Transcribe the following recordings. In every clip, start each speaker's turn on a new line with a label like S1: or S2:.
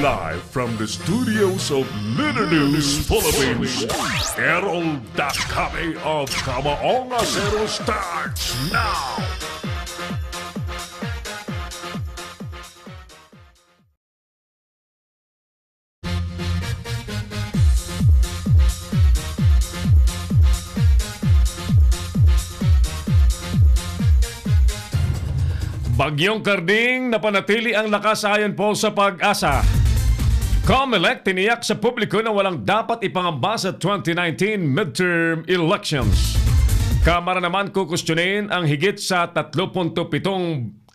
S1: Live from the studios of Leader News Philippines, Errol Dakame of Kamaong Acero starts now! Bagyong Karding napanatili ang lakas ayon po sa Pag-asa. COMELEC tiniyak sa publiko na walang dapat ipangamba sa 2019 midterm elections. Kamara naman kukusyonin ang higit sa 3.7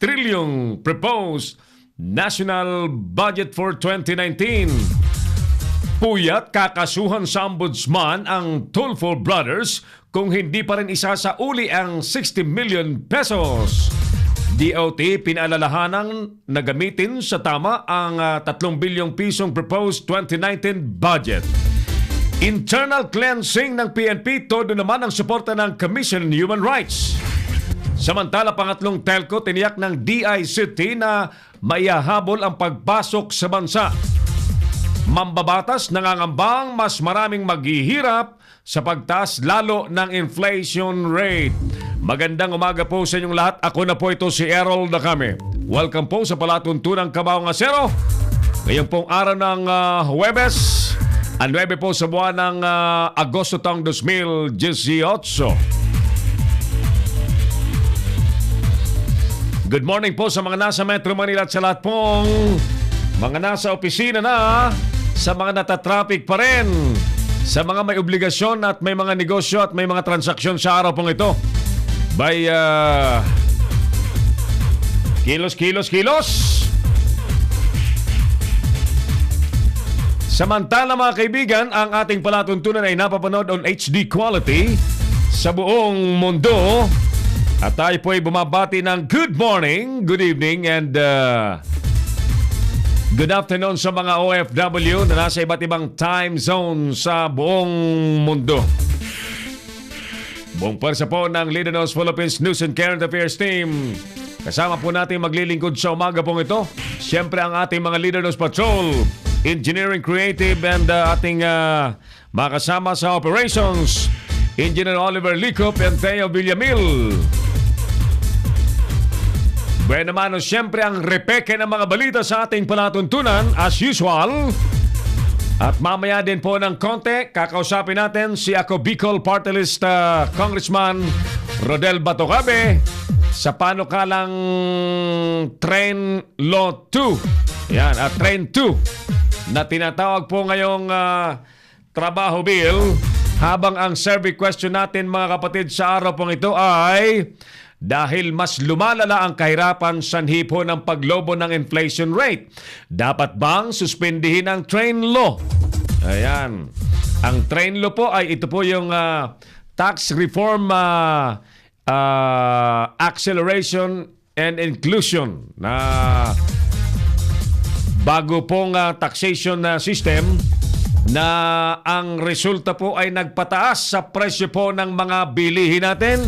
S1: trilyong proposed national budget for 2019. Puyat kakasuhan sa ombudsman ang Tulfo Brothers kung hindi pa rin isasauli ang 60 million pesos. DOT pinaalalahanang na gamitin sa tama ang 3 bilyong pisong proposed 2019 budget. Internal cleansing ng PNP, todo naman ang suporta ng Commission on Human Rights. Samantala, pangatlong telco tiniyak ng DICT na maihahabol ang pagpasok sa bansa. Mambabatas nangangambang mas maraming maghihirap sa pagtaas lalo ng inflation rate. Magandang umaga po sa inyong lahat. Ako na po ito si Errol Dakame. Welcome po sa palatuntunang Kamaong Acero. Ngayon pong araw ng Huwebes, 9 po sa buwan ng Agosto taong 2018. Good morning po sa mga nasa Metro Manila at sa lahat pong mga nasa opisina na, sa mga natatraffic pa rin, sa mga may obligasyon at may mga negosyo at may mga transaksyon sa araw pong ito. By kilos. Samantala mga kaibigan, ang ating palatuntunan ay napapanood on HD quality sa buong mundo. At tayo po ay bumabati ng good morning, good evening, and good afternoon sa mga OFW na nasa iba't ibang time zone sa buong mundo. Buong pwersa po ng Leader News Philippines News and Current Affairs Team. Kasama po natin maglilingkod sa umaga pong ito. Siyempre ang ating mga Leader News Patrol, Engineering Creative, and ating mga kasama sa Operations, Engineer Oliver Licop and Theo Villamil. Bueno naman, siyempre ang repeke ng mga balita sa ating palatuntunan as usual. At mamaya din po ng konti, kakausapin natin si Ako Bicol Party List Congressman Rodel Batocabe sa panukalang Train Law 2. Yan, Train 2 na tinatawag po ngayong trabaho bill. Habang ang survey question natin mga kapatid sa araw pong ito ay dahil mas lumalala ang kahirapan sanhi po ng paglobo ng inflation rate, dapat bang suspindihin ang train law? Ayan. Ang train law po ay ito po yung tax reform acceleration and inclusion na bago pong taxation system na ang resulta po ay nagpataas sa presyo po ng mga bilihin natin,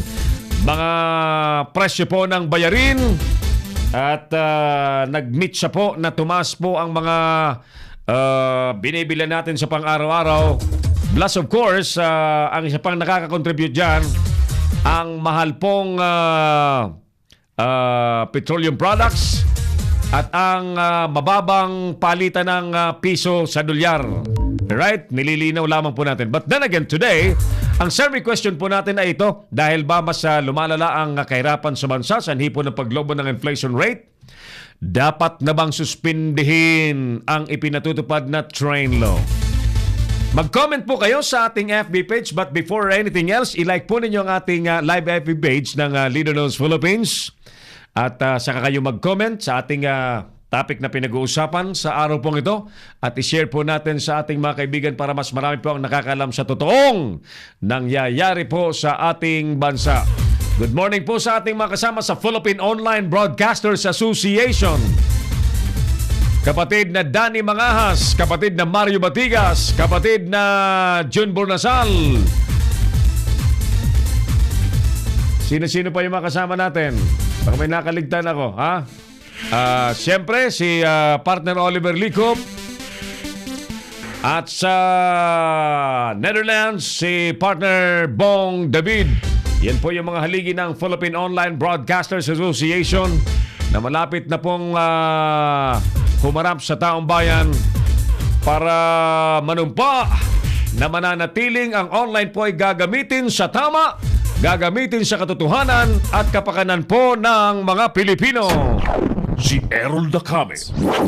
S1: mga presyo po ng bayarin, at nag-meet siya po na tumaas po ang mga binibili natin sa pang-araw-araw. Plus of course, ang isa pang nakaka-contribute dyan, ang mahal pong petroleum products at ang mababang palitan ng piso sa dolyar. Right? Nililinaw lamang po natin. But then again, today, ang survey question po natin ay ito, dahil ba mas lumalala ang kahirapan sa bansa sa hipo ng paglobo ng inflation rate? Dapat na bang suspindihin ang ipinatutupad na train law? Mag-comment po kayo sa ating FB page, but before anything else, i-like po ninyo ang ating live FB page ng Leader News Philippines. At saka kayo mag-comment sa ating topic na pinag-uusapan sa araw pong ito at i-share po natin sa ating mga kaibigan para mas marami po ang nakakalam sa totoong nangyayari po sa ating bansa. Good morning po sa ating mga kasama sa Philippine Online Broadcasters Association. Kapatid na Danny Mangahas, kapatid na Mario Batigas, kapatid na Jun Bornasal. Sino-sino pa yung mga kasama natin? Baka may nakaligtan ako, ha? Siyempre, si partner Oliver Licop, At sa Netherlands, si partner Bong David. Yan po yung mga haligi ng Philippine Online Broadcasters Association na malapit na pong humarap sa taong bayan para manumpa na mananatiling ang online po ay gagamitin sa tama, gagamitin sa katotohanan at kapakanan po ng mga Pilipino. Si Errol Dacame,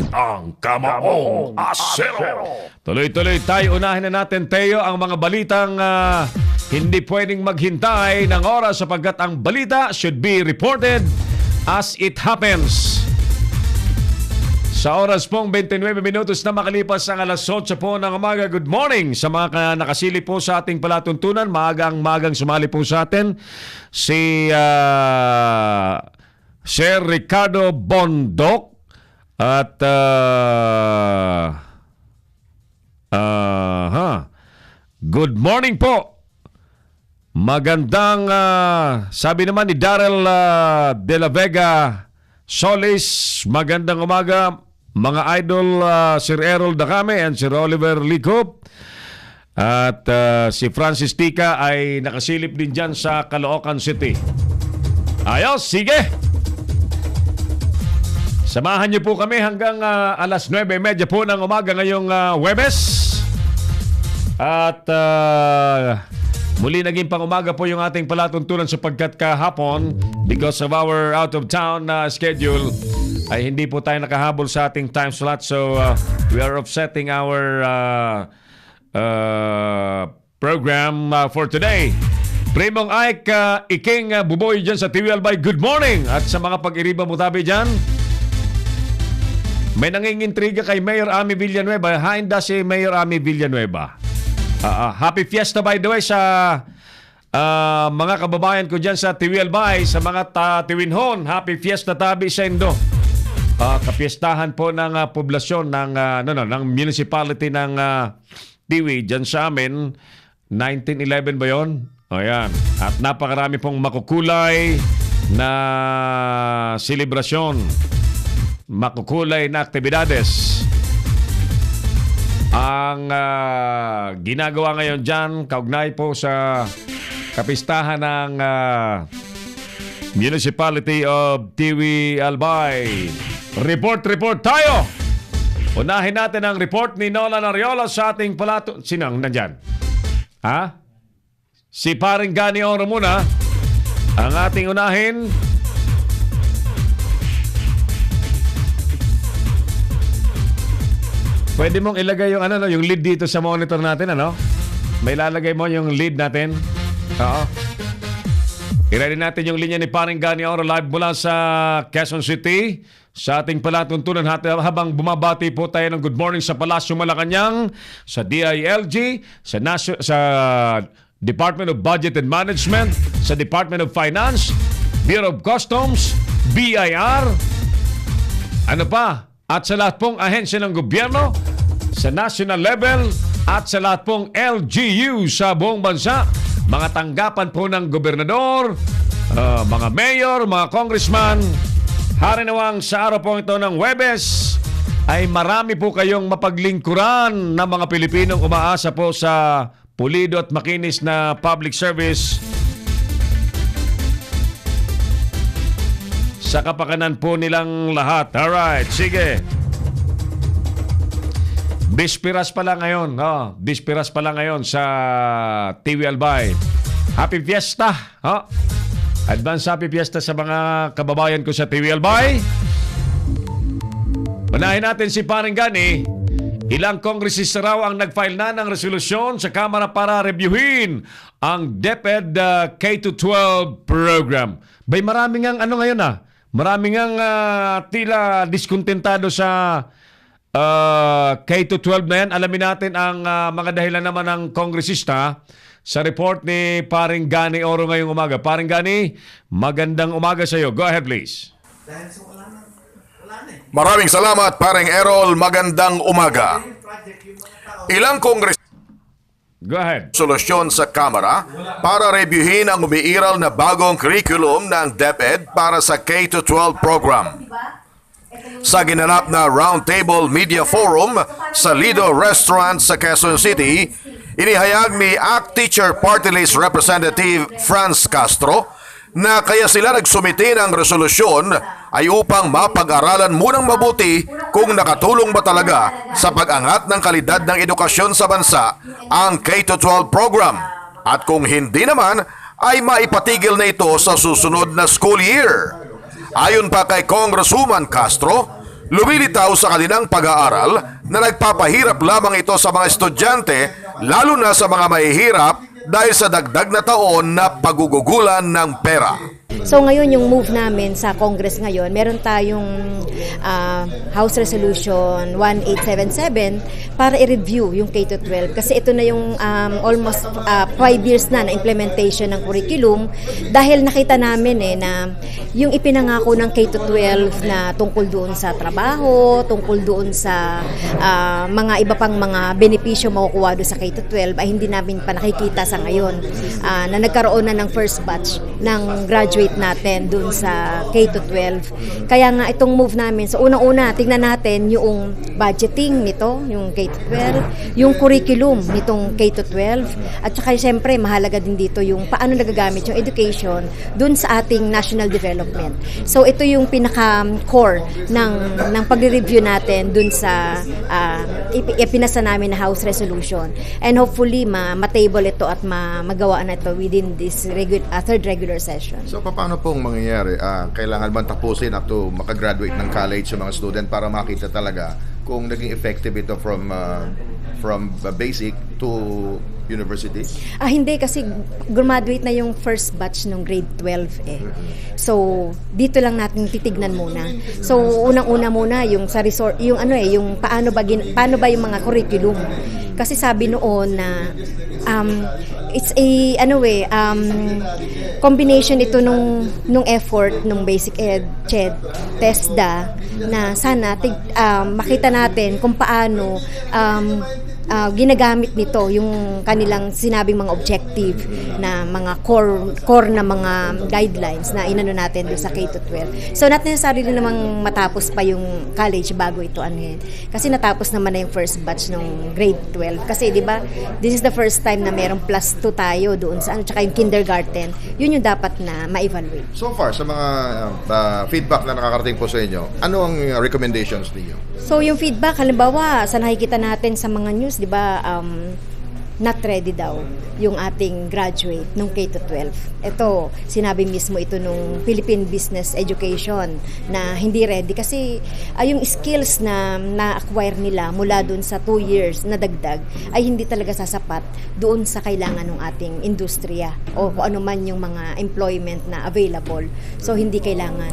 S1: ang Kamaong Asero. Tuloy-tuloy tayo. Unahin na natin, Teo, ang mga balitang hindi pwedeng maghintay ng oras sapagkat ang balita should be reported as it happens. Sa oras pong 29 minutos na makalipas ang alas 8 po ng umaga, good morning sa mga nakasili po sa ating palatuntunan. Magang sumali po sa atin si Sir Ricardo Bondok at good morning po. Magandang sabi naman ni Darrell de la Vega Solis, magandang umaga mga idol, Sir Errol Dacame and Sir Oliver Licop. At si Francis Tika ay nakasilip din dyan sa Caloocan City. Ayos, sige! Samahan niyo po kami hanggang alas 9:30 po ng umaga ngayong Huwebes. At muli naging pang-umaga po yung ating palatuntunan sapagkat kahapon, because of our out-of-town schedule, ay hindi po tayo nakahabol sa ating time slot. So we are offsetting our program for today. Primong Ike, Iking Buboy dyan sa TV Albay, good morning! At sa mga pag-iriba mutabi dyan, may nangingintriga kay Mayor Ami Villanueva. Hainda si Mayor Ami Villanueva. Happy Fiesta by the way sa mga kababayan ko dyan sa TV Albay, sa mga Tiwinhon. Happy Fiesta tabi sa Indo. Kapiestahan po ng poblasyon ng municipality ng Tiwi dyan sa amin. 1911 ba yun? Ayan. At napakarami pong makukulay na selebrasyon, makukulay na aktibidades ang ginagawa ngayon dyan kaugnay po sa kapistahan ng Municipality of Tiwi Albay. Report tayo! Unahin natin ang report ni Nolan Ariola sa ating palato. Sinang nandyan? Ha? Si paring Gani Oro muna ang ating unahin. Pwede mong ilagay yung yung lead dito sa monitor natin, ano? May lalagay mo yung lead natin. Oo. I-ready natin yung linya ni paring Gani Oro live mula sa Quezon City sa ating palatuntunan habang bumabati po tayo ng good morning sa Palasyo Malacanang, sa DILG, sa Department of Budget and Management, sa Department of Finance, Bureau of Customs, BIR, ano pa? At sa lahat pong ahensya ng gobyerno, sa national level, at sa lahat pong LGU sa buong bansa, mga tanggapan po ng gobernador, mga mayor, mga congressman, harinawang sa araw po ito ng Huwebes, ay marami po kayong mapaglingkuran ng mga Pilipinong umaasa po sa pulido at makinis na public service sa kapakanan po nilang lahat. Alright, sige. Bispiras pa lang ngayon. Bispiras pa lang ngayon sa TV Albay. Happy Fiesta. Advance Happy Fiesta sa mga kababayan ko sa TV Albay. Unahin natin si paring Gani. Ilang kongresista raw ang nag-file na ng resolusyon sa Kamara para reviewin ang DepEd K-12 program. Bay, maraming ang ngayon maraming ang tila diskontentado sa K-12 na yan. Alamin natin ang mga dahilan naman ng kongresista sa report ni paring Gani Oro ngayong umaga. Paring Gani, magandang umaga sa iyo. Go ahead please.
S2: Maraming salamat, paring Errol. Magandang umaga. Ilang kongres
S1: Go ahead.
S2: solusyon sa Kamara para reviewin ang umiiral na bagong curriculum ng DepEd para sa K-12 program. Sa ginanap na Roundtable Media Forum sa Lido Restaurant sa Quezon City, inihayag ni ACT Teacher Party List Representative Franz Castro na kaya sila nagsumiti ng resolusyon ay upang mapag-aralan munang mabuti kung nakatulong ba talaga sa pag-angat ng kalidad ng edukasyon sa bansa ang K-12 program at kung hindi naman ay maipatigil na ito sa susunod na school year. Ayon pa kay Congresswoman Castro, lumilitaw sa kanilang pag-aaral na nagpapahirap lamang ito sa mga estudyante lalo na sa mga mahihirap dahil sa dagdag na taon na pagugugulan ng pera.
S3: So ngayon yung move namin sa Congress ngayon, meron tayong House Resolution 1877 para i-review yung K-12 kasi ito na yung almost 5 years na implementation ng curriculum dahil nakita namin na yung ipinangako ng K-12 na tungkol doon sa trabaho, tungkol doon sa mga iba pang mga benepisyo makukuha doon sa K-12 ay hindi namin pa nakikita sa ngayon na nagkaroon na ng first batch ng graduate natin dun sa K-12. Kaya nga itong move namin, so unang-una, tingnan natin yung budgeting nito, yung K-12, yung curriculum nitong K-12, at saka siyempre mahalaga din dito yung paano nagagamit yung education dun sa ating national development. So ito yung pinaka-core ng pag-review natin dun sa ipinasa namin na House Resolution. And hopefully, ma-table ito at magawa na ito within this third regular session.
S4: So paano pong mangyayari? Kailangan bang tapusin up to makagraduate ng college sa mga student para makita talaga kung naging effective ito from basic to university?
S3: Hindi kasi graduate na yung first batch ng grade 12 eh. So dito lang natin titignan muna. So unang-una muna yung sa resort, yung yung paano ba yung mga curriculum. Kasi sabi noon na it's a combination ito nung effort nung Basic Ed, CHED, TESDA na sana makita natin kung paano ginagamit nito yung kanilang sinabing mga objective na mga core na mga guidelines na inano natin doon sa K-12. So not necessarily namang matapos pa yung college bago ito anuhin. Kasi natapos naman na yung first batch ng grade 12. Kasi di ba, this is the first time na merong plus 2 tayo doon sa tsaka yung kindergarten. Yun yung dapat na ma-evaluate.
S4: So far, sa mga feedback na nakakarating po sa inyo, ano ang recommendations ninyo?
S3: So yung feedback, halimbawa, sa nakikita natin sa mga news, di ba, not ready daw yung ating graduate nung K-12. Ito, sinabi mismo ito nung Philippine Business Education na hindi ready kasi yung skills na na-acquire nila mula dun sa 2 years na dagdag ay hindi talaga sasapat doon sa kailangan ng ating industriya o kung ano man yung mga employment na available. So, hindi kailangan.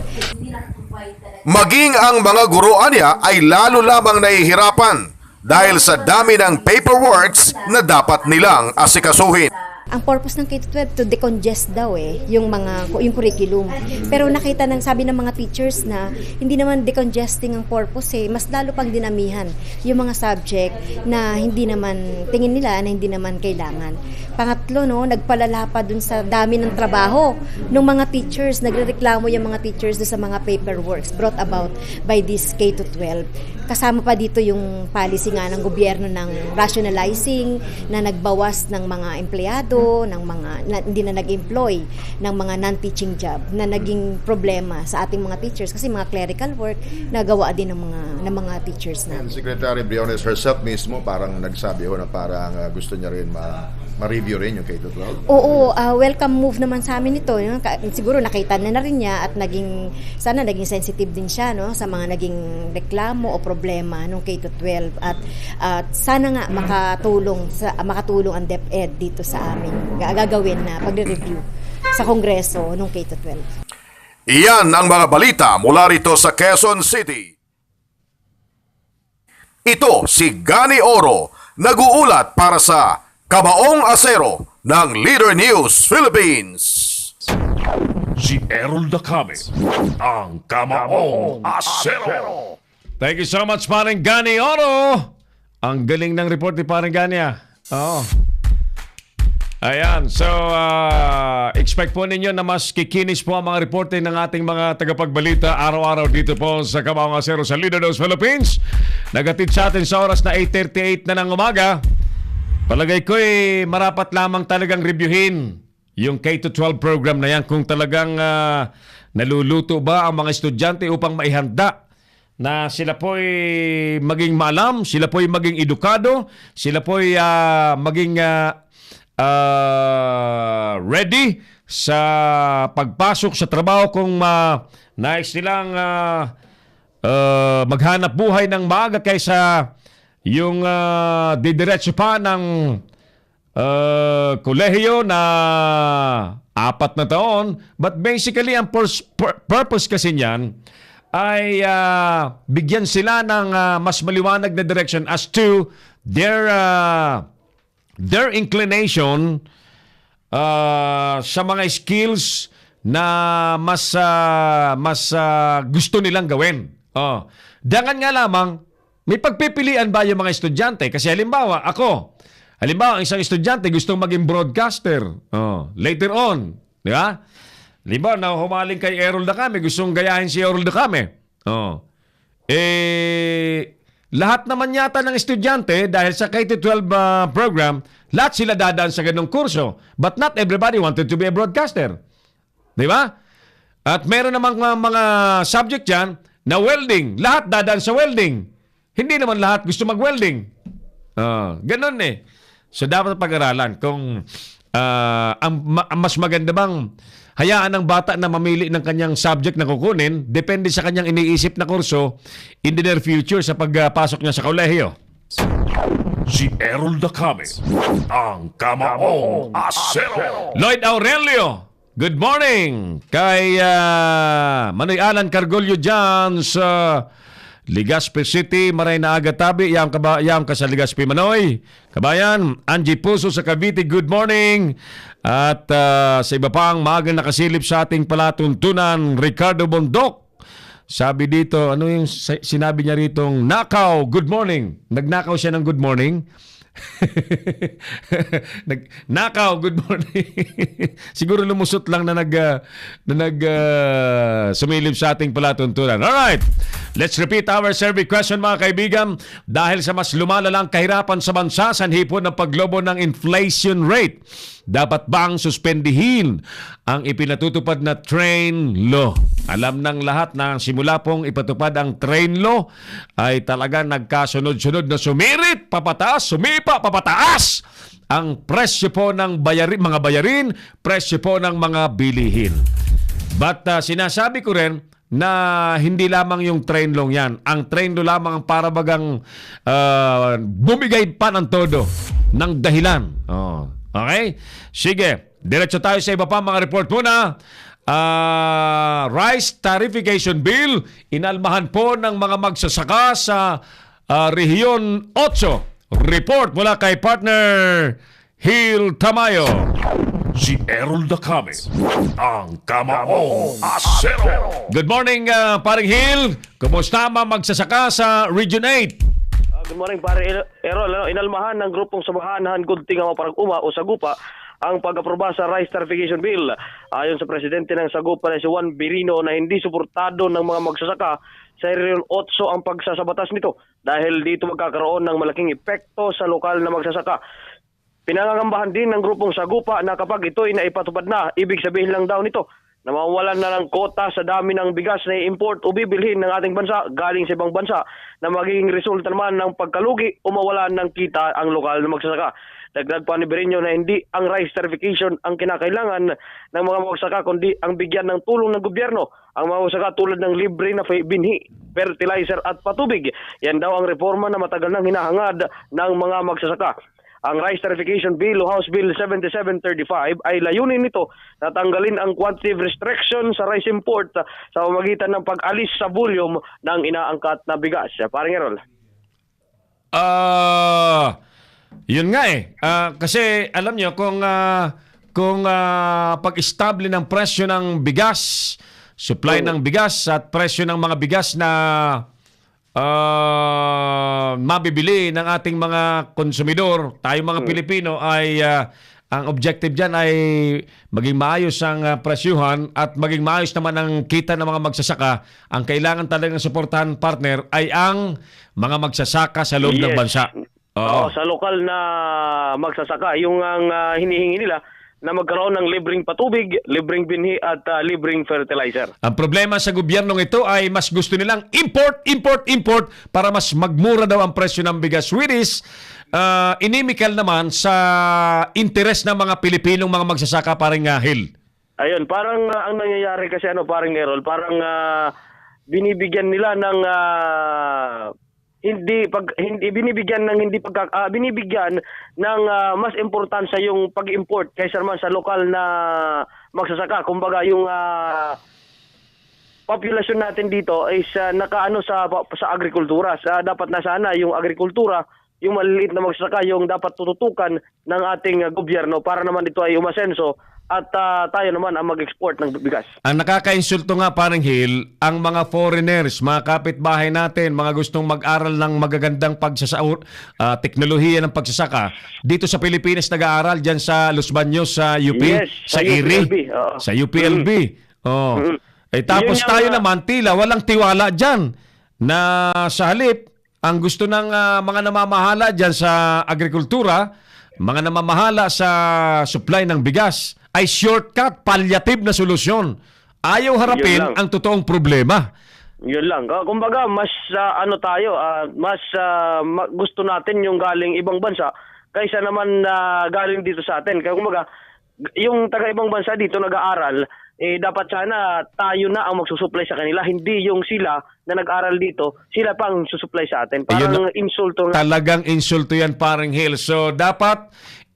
S2: Maging ang mga guruan niya ay lalo lamang nahihirapan dahil sa dami ng paperworks na dapat nilang asikasuhin.
S3: Ang purpose ng K-12 to decongest daw yung curriculum. Pero nakita sabi ng mga teachers na hindi naman decongesting ang purpose mas lalo pang dinamihan yung mga subject na hindi naman tingin nila na hindi naman kailangan. Pangatlo, nagpalala pa dun sa dami ng trabaho ng mga teachers. Nagrereklamo yung mga teachers sa mga paperworks brought about by this K-12. Kasama pa dito yung policy nga ng gobyerno ng rationalizing na nagbawas ng mga empleyado, ng mga hindi na nag-employ ng mga non-teaching job na naging problema sa ating mga teachers kasi mga clerical work nagawa din ng mga teachers natin.
S4: And Secretary Briones herself mismo parang nagsabi na parang gusto niya rin ma-review rin yung K-12.
S3: Oo, welcome move naman sa amin ito. Siguro nakita na rin niya at sana naging sensitive din siya sa mga naging reklamo o problema ng K-12 at sana nga makatulong ang DepEd dito sa amin. Gagawin na pagre-review sa Kongreso ng K-12.
S2: Iyan ang mga balita mula rito sa Quezon City. Ito si Gani Oro, nag-uulat para sa Kabaong Asero ng Leader News Philippines.
S1: Si Errol Dacame, ang Kamaong Asero. Thank you so much, Paring Gani Oro. Ang galing ng report ni Paring Gani. Oo. Ayan, so expect po ninyo na mas kikinis po ang mga reporte ng ating mga tagapagbalita araw-araw dito po sa Kabaong Asero sa Lido dos Philippines. Nagatid sa atin sa oras na 8:38 na ng umaga. Palagay ko marapat lamang talagang reviewin yung K-12 program na yan kung talagang naluluto ba ang mga estudyante upang maihanda na sila po'y maging maalam, sila po'y maging edukado, sila po'y maging ready sa pagpasok sa trabaho kung nais nilang maghanap buhay ng maaga kaysa yung didiretso pa ng kolehiyo na 4 na taon. But basically, ang purpose kasi niyan ay bigyan sila ng mas maliwanag na direction as to their inclination sa mga skills na mas gusto nilang gawin. Dangan nga lamang, may pagpipilian ba yung mga estudyante? Kasi halimbawa, ang isang estudyante gustong maging broadcaster. Later on, di ba? Halimbawa, na humaling kay Errol Dacame, gustong gayahin si Errol Dacame. Lahat naman yata ng estudyante, dahil sa K-12 program, lahat sila dadaan sa ganong kurso. But not everybody wanted to be a broadcaster. Di ba? At meron namang mga subject dyan na welding. Lahat dadaan sa welding. Hindi naman lahat gusto mag-welding. Ganon eh. So dapat pag-aralan kung ang mas maganda bang hayaan ng bata na mamili ng kanyang subject na kukunin, depende sa kanyang iniisip na kurso in the near future sa pagpasok niya sa kolehiyo.
S5: Si Errol Dacame, ang Kamaong Asero.
S1: Lloyd Aurelio, good morning! Kay Manoy Alan Cargolyo dyan sa Legazpi City, Maray na Agatabi, yam ka sa Legazpi Manoy. Kabayan, Angie Puso sa Cavite, good morning! At sa iba pang maagang nakasilip sa ating palatuntunan, Ricardo Bondok. Sabi dito, ano yung sinabi niya ritong, nakaw, good morning. Nagnakaw siya ng good morning. Nakaw, good morning. Siguro lumusot lang na sumilip sa ating palatuntunan. Alright, let's repeat our survey question mga kaibigan. Dahil sa mas lumalalang kahirapan sa bansa, sanhi po ng paglobo ng inflation rate, dapat bang suspendihin ang ipinatutupad na train law? Alam ng lahat na simula pong ipatupad ang train law ay talaga nagkasunod-sunod na sumirit, papataas, sumipa, papataas ang presyo po ng mga bayarin, presyo po ng mga bilihin. But sinasabi ko rin na hindi lamang yung train law yan. Ang train law lamang ang parabagang bumigay pa ng todo ng dahilan. Okay? Sige, diretso tayo sa iba pa mga report muna. Rice Tarification Bill, inalmahan po ng mga magsasaka sa Rehiyon 8. Report mula kay partner Hil Tamayo.
S5: Si Errol Dacame, ang Kamaong Asero.
S1: Good morning, paring Hil. Kumusta mga magsasaka sa Region 8?
S6: Good morning, pare Errol. Inalmahan ng grupong Samahan Gunting ang Parang Uma o Sagupa ang pag-aproba sa Rice Tarification Bill. Ayon sa presidente ng Sagupa na si Juan Birino na hindi suportado ng mga magsasaka sa Rehiyon 8 ang pagsasabatas nito dahil dito magkakaroon ng malaking epekto sa lokal na magsasaka. Pinangangambahan din ng grupong Sagupa na kapag ito ay naipatupad na, ibig sabihin lang daw nito na mawawalan na ng kota sa dami ng bigas na i-import o bibilhin ng ating bansa galing sa ibang bansa na magiging resulta naman ng pagkalugi o mawalan ng kita ang lokal na magsasaka. Dagdag pa ni Birino na hindi ang rice certification ang kinakailangan ng mga magsasaka kundi ang bigyan ng tulong ng gobyerno ang mga magsasaka tulad ng libre na binhi, fertilizer at patubig. Yan daw ang reforma na matagal nang hinahangad ng mga magsasaka. Ang Rice Tarification Bill o House Bill 7735 ay layunin nito na tanggalin ang quantitative restriction sa rice import sa pamamagitan ng pag-alis sa volume ng inaangkat na bigas. Parang Errol.
S1: Yun nga kasi alam nyo kung pag-estable ng presyo ng bigas, supply ng bigas at presyo ng mga bigas na mabibili ng ating mga konsumidor, tayong mga Pilipino ay ang objective dyan ay maging maayos ang presyuhan at maging maayos naman ang kita ng mga magsasaka. Ang kailangan talagang suportahan, partner, ay ang mga magsasaka sa loob ng
S6: Yes.
S1: bansa.
S6: Oo, sa lokal na magsasaka, yung ang hinihingi nila na magkaroon ng libreng patubig, libreng binhi at libreng fertilizer.
S1: Ang problema sa gobyernong ito ay mas gusto nilang import para mas magmura daw ang presyo ng bigas. Which inimical naman sa interes ng mga Pilipinong mga magsasaka, paring Hill.
S6: Ayun, parang ang nangyayari kasi parang Errol, parang binibigyan nila ng binibigyan ng mas importansya yung pag-import kaysa naman sa lokal na magsasaka. Kumbaga yung populasyon natin dito is nakaano sa agrikultura. Dapat na sana yung agrikultura, yung maliliit na magsasaka yung dapat tututukan ng ating gobyerno para naman ito ay umasenso at tayo naman ang mag-export ng bigas.
S1: Ang nakakainsulto nga, parang Hill, ang mga foreigners, mga kapitbahay natin, mga gustong mag-aral ng magagandang teknolohiya ng pagsasaka, dito sa Pilipinas nag-aaral dyan sa Los Baños, sa UP,
S6: Yes,
S1: sa
S6: sa
S1: IRI,
S6: UPLB, oo.
S1: sa UPLB. Oh. Tapos
S6: Yun yung,
S1: tayo naman, tila, walang tiwala dyan na sa halip, ang gusto ng mga namamahala dyan sa agrikultura, mga namamahala sa supply ng bigas, ay shortcut, palliative na solusyon. Ayaw harapin
S6: Yun lang.
S1: ang totoong problema.
S6: Yun lang. Kumbaga, mas gusto natin yung galing ibang bansa kaysa naman galing dito sa atin. Kaya kumbaga, yung taga-ibang bansa dito nag-aaral, dapat sana tayo na ang magsusupply sa kanila, hindi yung sila na nag-aral dito, sila pang susupply sa atin. Parang insulto nga.
S1: Talagang insulto yan, parang Hill. So, dapat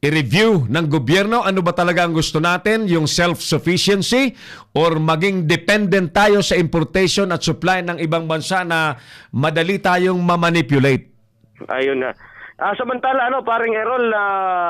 S1: i-review ng gobyerno ano ba talaga ang gusto natin, yung self-sufficiency or maging dependent tayo sa importation at supply ng ibang bansa na madali tayong mamanipulate.
S6: Ayun na. Samantala, paring Errol,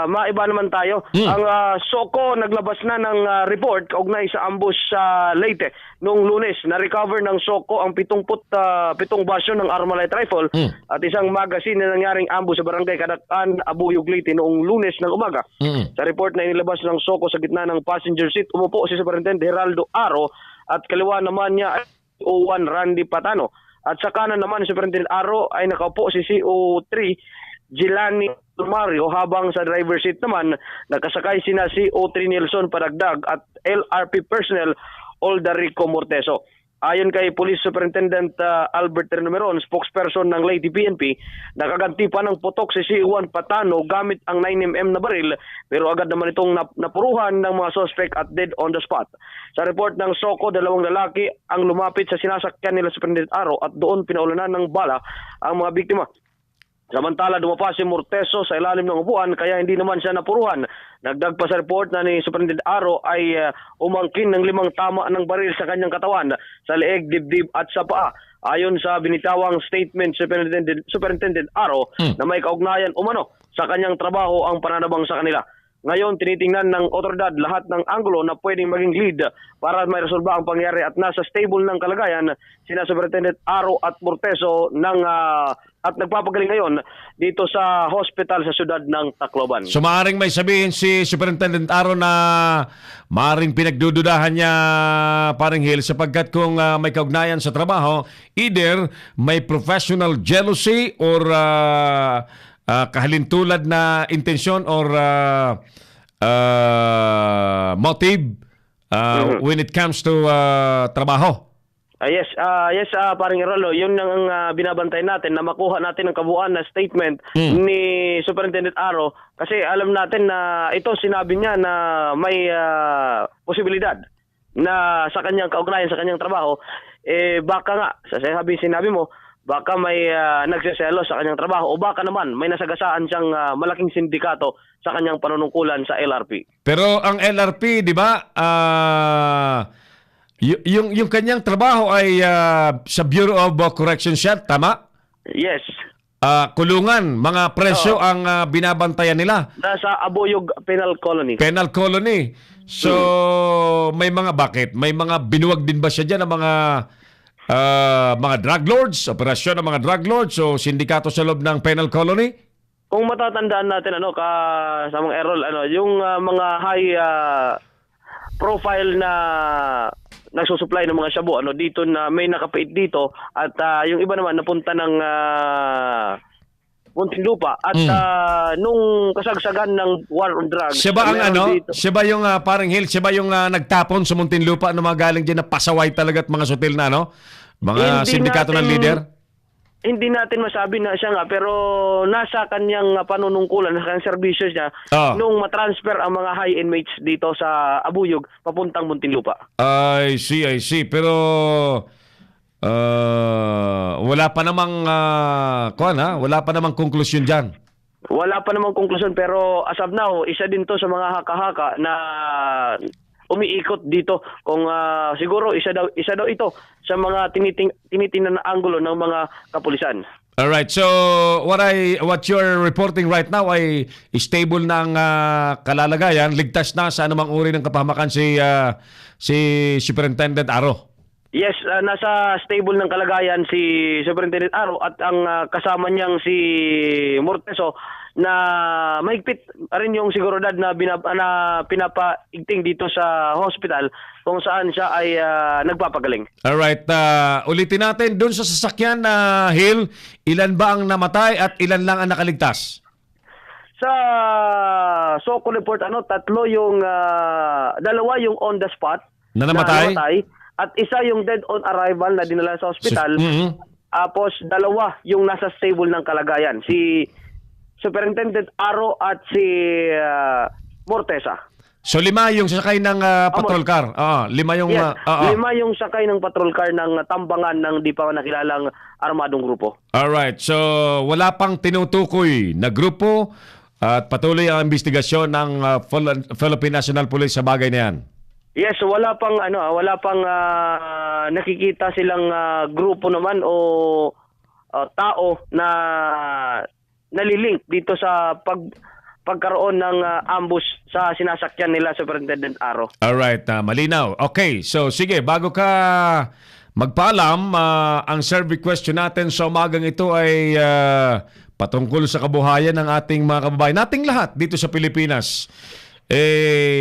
S6: maiba naman tayo. Ang SOCO naglabas na ng report kaugnay sa ambush sa Leyte noong Lunes. Na-recover ng SOCO ang 77 basyo ng Armalite rifle at isang magazine na nangyaring ambush sa barangay Kadakan, Abuyog, Leyte noong Lunes ng umaga. Sa report na inilabas ng SOCO sa gitna ng passenger seat, umupo si Superintendent Geraldo Aro at kaliwa naman niya ay CO1 Randy Patano. At sa kanan naman ni Superintendent Aro ay nakaupo si CO3 Gilani Mario, habang sa driver seat naman nakasakay sina CO3 Nelson Padagdag at LRP personnel Oldarico Morteso. Ayon kay Police Superintendent Albert Renumeron, spokesperson ng Leyte PNP, nakaganti pa ng putok si C1 Patano gamit ang 9mm na baril, pero agad naman itong napuruhan ng mga suspect at dead on the spot. Sa report ng SOCO, 2 lalaki ang lumapit sa sinasakyan nila Superintendent Aro at doon pinaulanan ng bala ang mga biktima. Samantala, dumapa si Morteso sa ilalim ng upuan kaya hindi naman siya napuruhan. Dagdag pa sa report na ni Superintendent Aro ay umangkin ng 5 tama ng baril sa kanyang katawan, sa leeg, dibdib at sa paa. Ayon sa binitawang statement Superintendent Aro na may kaugnayan umano sa kanyang trabaho ang pananabang sa kanila. Ngayon, tinitingnan ng otoridad lahat ng anggulo na pwedeng maging lead para may resolba ang pangyari at nasa stable ng kalagayan sina Superintendent Aro at Morteso at nagpapagaling ngayon dito sa hospital sa siyudad ng Tacloban.
S1: So maaaring may sabihin si Superintendent Aro na maaaring pinagdududahan niya, parang Hill, sapagkat kung may kaugnayan sa trabaho, either may professional jealousy or kahalintulad na intensyon or motive when it comes to trabaho.
S6: Yes, paring Rolo, yun ang binabantay natin na makuha natin ang kabuuan na statement ni Superintendent Aro kasi alam natin na ito sinabi niya na may posibilidad na sa kanyang kaugnayan sa kanyang trabaho, baka nga, sinabi mo, baka may nagseselo sa kanyang trabaho o baka naman may nasagasaan siyang malaking sindikato sa kanyang panunungkulan sa LRP.
S1: Pero ang LRP, di ba, yung kanyang trabaho ay sa Bureau of Corrections siya, tama?
S6: Yes.
S1: Kulungan, mga presyo ang binabantayan nila.
S6: Nasa Abuyog Penal Colony.
S1: Penal Colony. So, may mga bakit? May mga binuwag din ba siya dyan ng mga drug lords? Operasyon ng mga drug lords o sindikato sa loob ng Penal Colony?
S6: kung matatandaan natin sa mga Errol, yung mga high profile na nagsusupply ng mga shabu, dito na may nakapait dito, at yung iba naman napunta ng Muntinlupa, at nung kasagsagan ng war on drugs.
S1: Siya ba ang
S6: dito.
S1: siya ba yung parang Hill, siya ba yung nagtapon sa Muntinlupa na mga galing diyan na pasaway talaga at mga sutil na mga
S6: Hindi
S1: sindikato ng
S6: natin-
S1: leader?
S6: Hindi natin masabi na siya nga, pero nasa kanyang panunungkulan, nasa kanyang serbisyo niya, nung matransfer ang mga high inmates dito sa Abuyog, papuntang Muntinlupa.
S1: I see. Pero wala pa namang wala pa namang konklusyon diyan.
S6: Wala pa namang konklusyon, pero as of now, isa din to sa mga haka-haka na umiikot dito. Kung siguro isa daw ito sa mga tinitingnan na anggulo ng mga kapulisan.
S1: All right. So what you're reporting right now ay stable na ang kalalagayan, ligtas na sa anumang uri ng kapahamakan si Superintendent Aro.
S6: Yes, nasa stable ng kalagayan si Superintendent Aro at ang kasama niyang si Morteso na mahigpit rin yung seguridad na pinapaigting dito sa hospital kung saan siya ay nagpapagaling.
S1: Alright, ulitin natin doon sa sasakyan na Hill, ilan ba ang namatay at ilan lang ang nakaligtas?
S6: Sa Soko report, tatlo yung dalawa yung on the spot
S1: Na namatay?
S6: at isa yung dead on arrival na dinala sa hospital. Tapos dalawa yung nasa stable ng kalagayan, si Superintendent Aro at si Mortesa.
S1: So 5 yung sakay ng patrol car. 5 yung
S6: Yes, 5 yung sakay ng patrol car ng tambangan ng di pa nakilalang armadong grupo.
S1: Alright, so wala pang tinutukoy na grupo at patuloy ang investigasyon ng Philippine National Police sa bagay na yan.
S6: Yes, wala pang nakikita silang grupo naman o tao na nalilink dito sa pagkaroon ng ambush sa sinasakyan nila Superintendent Aro.
S1: Alright, malinaw. Okay, so sige, bago ka magpaalam, ang survey question natin sa umagang ito ay patungkol sa kabuhayan ng ating mga kababayan, nating lahat dito sa Pilipinas.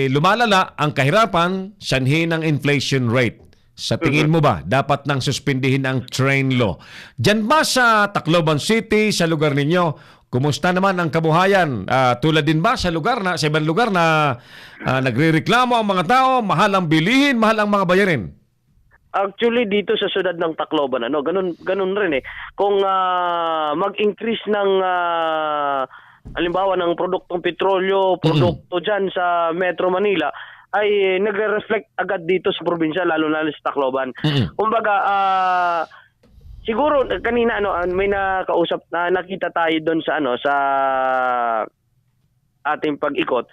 S1: Lumalala ang kahirapan, sanhi ng inflation rate. Sa tingin mo ba, dapat nang suspindihin ang train law? Diyan ba sa Tacloban City, sa lugar ninyo, kumusta naman ang kabuhayan? Tulad din ba sa ibang lugar na nagrereklamo ang mga tao, mahal ang bilihin, mahal ang mga bayarin?
S6: Actually, dito sa siyudad ng Tacloban, ganun rin eh. Kung mag-increase ng halimbawa ng produktong petrolyo, produkto dyan sa Metro Manila, ay nagre-reflect agad dito sa probinsya, lalo na sa Tacloban. Kumbaga, siguro kanina may nakausap na nakita tayo doon sa ating pag-ikot.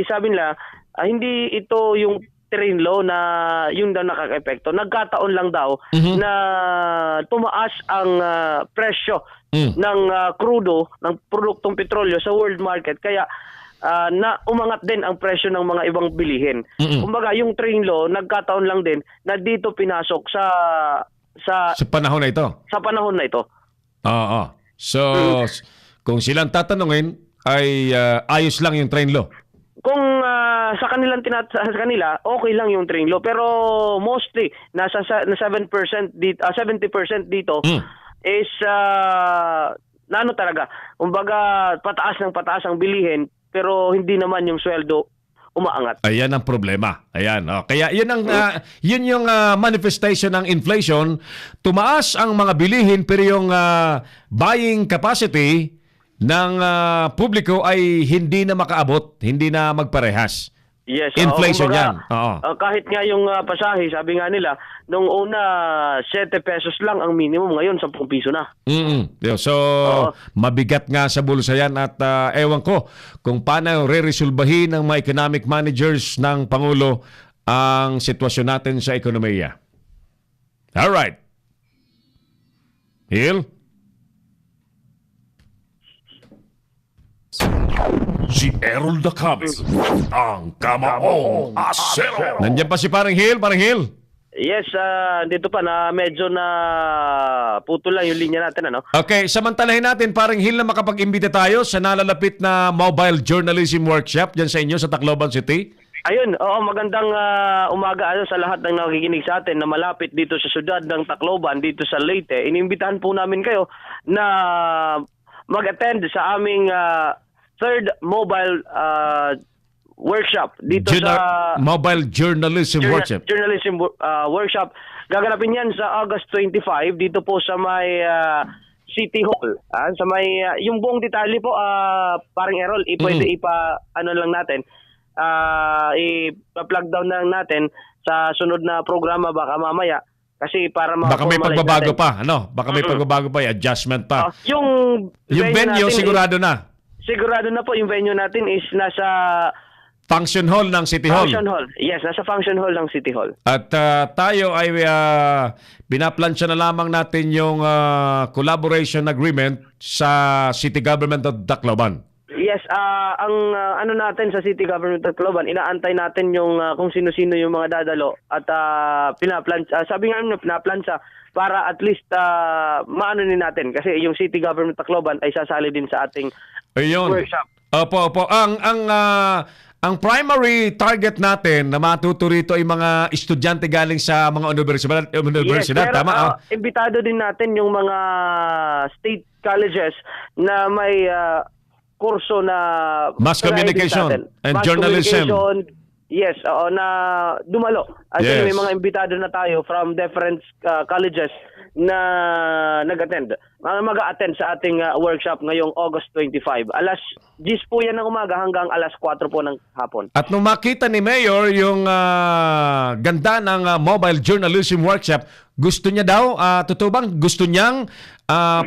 S6: Sabi nila, hindi ito yung train law na yun daw nakaka-epekto. Nagkataon lang daw na tumaas ang presyo ng krudo, ng produktong petrolyo sa world market, kaya na umangat din ang presyo ng mga ibang bilihin. Kumbaga, yung train law, nagkataon lang din na dito pinasok sa
S1: panahon na ito?
S6: Sa panahon na ito.
S1: Oo. So, kung silang tatanungin, ay ayos lang yung train law?
S6: Kung sa kanila, okay lang yung train law. Pero mostly, nasa 7% dito, 70% dito is talaga. Kumbaga, pataas ang bilihin, pero hindi naman yung sweldo umaangat.
S1: Ayan ang problema. Ayan. Kaya yun yung manifestation ng inflation. Tumaas ang mga bilihin, pero yung buying capacity ng publiko ay hindi na makaabot, hindi na magparehas.
S6: Yes.
S1: Inflation
S6: kumbaga,
S1: yan.
S6: Kahit nga yung pasahe, sabi nga nila, nung una, 7 pesos lang ang minimum, ngayon 10 piso na.
S1: So, mabigat nga sa bulsa yan at ewan ko kung paano re-resolbahin ng mga economic managers ng Pangulo ang sitwasyon natin sa ekonomiya. Alright. Hill?
S5: Si Errol Dacame, ang Kamaong Asero.
S1: Nandiyan pa si Parang Hill? Parang Hill?
S6: Yes, dito pa na medyo na puto lang yung linya natin, ano?
S1: Okay, samantalahin natin parang Hil na makapag-imbita tayo sa nalalapit na Mobile Journalism Workshop dyan sa inyo sa Tacloban City.
S6: Ayun, oo, magandang umaga sa lahat ng nakikinig sa atin na malapit dito sa syudad ng Tacloban, dito sa Leyte. Inimbitahan po namin kayo na mag-attend sa aming third mobile workshop dito sa
S1: Mobile Journalism Workshop.
S6: Journalism workshop. Gaganapin yan sa August 25 dito po sa may City Hall. Sa may yung buong detalye po parang Errol, pwede ano lang natin. I-plug down lang natin sa sunod na programa baka mamaya kasi para
S1: baka may pagbabago
S6: natin.
S1: pa, ano? Baka may pagbabago pa, adjustment pa.
S6: Yung
S1: venue sigurado na.
S6: Sigurado na po yung venue natin is nasa
S1: Function Hall ng City Hall.
S6: Function Hall. Yes, nasa Function Hall ng City Hall.
S1: At tayo ay binaplansya na lamang natin yung collaboration agreement sa City Government of Tacloban.
S6: Yes, ang ano natin sa City Government of Tacloban, inaantay natin yung kung sino-sino yung mga dadalo at sabi nga pinaplansya para at least maano din natin kasi yung City Government of Tacloban ay sasali din sa ating workshop.
S1: Opo. Ang primary target natin na matuto rito ay mga estudyante galing sa mga universidad,
S6: Yes, pero,
S1: tama?
S6: imbitado din natin yung mga state colleges na may kurso na
S1: Mass communication and journalism.
S6: Yes, na dumalo. Actually,
S1: Yes.
S6: may mga imbitado na tayo from different colleges na nag-attend. Mag-a-attend sa ating workshop ngayong August 25. Alas 10 po yan ng umaga hanggang alas 4 po ng hapon.
S1: At nung makita ni Mayor yung ganda ng Mobile Journalism Workshop, gusto niya daw, totoo bang gusto niyang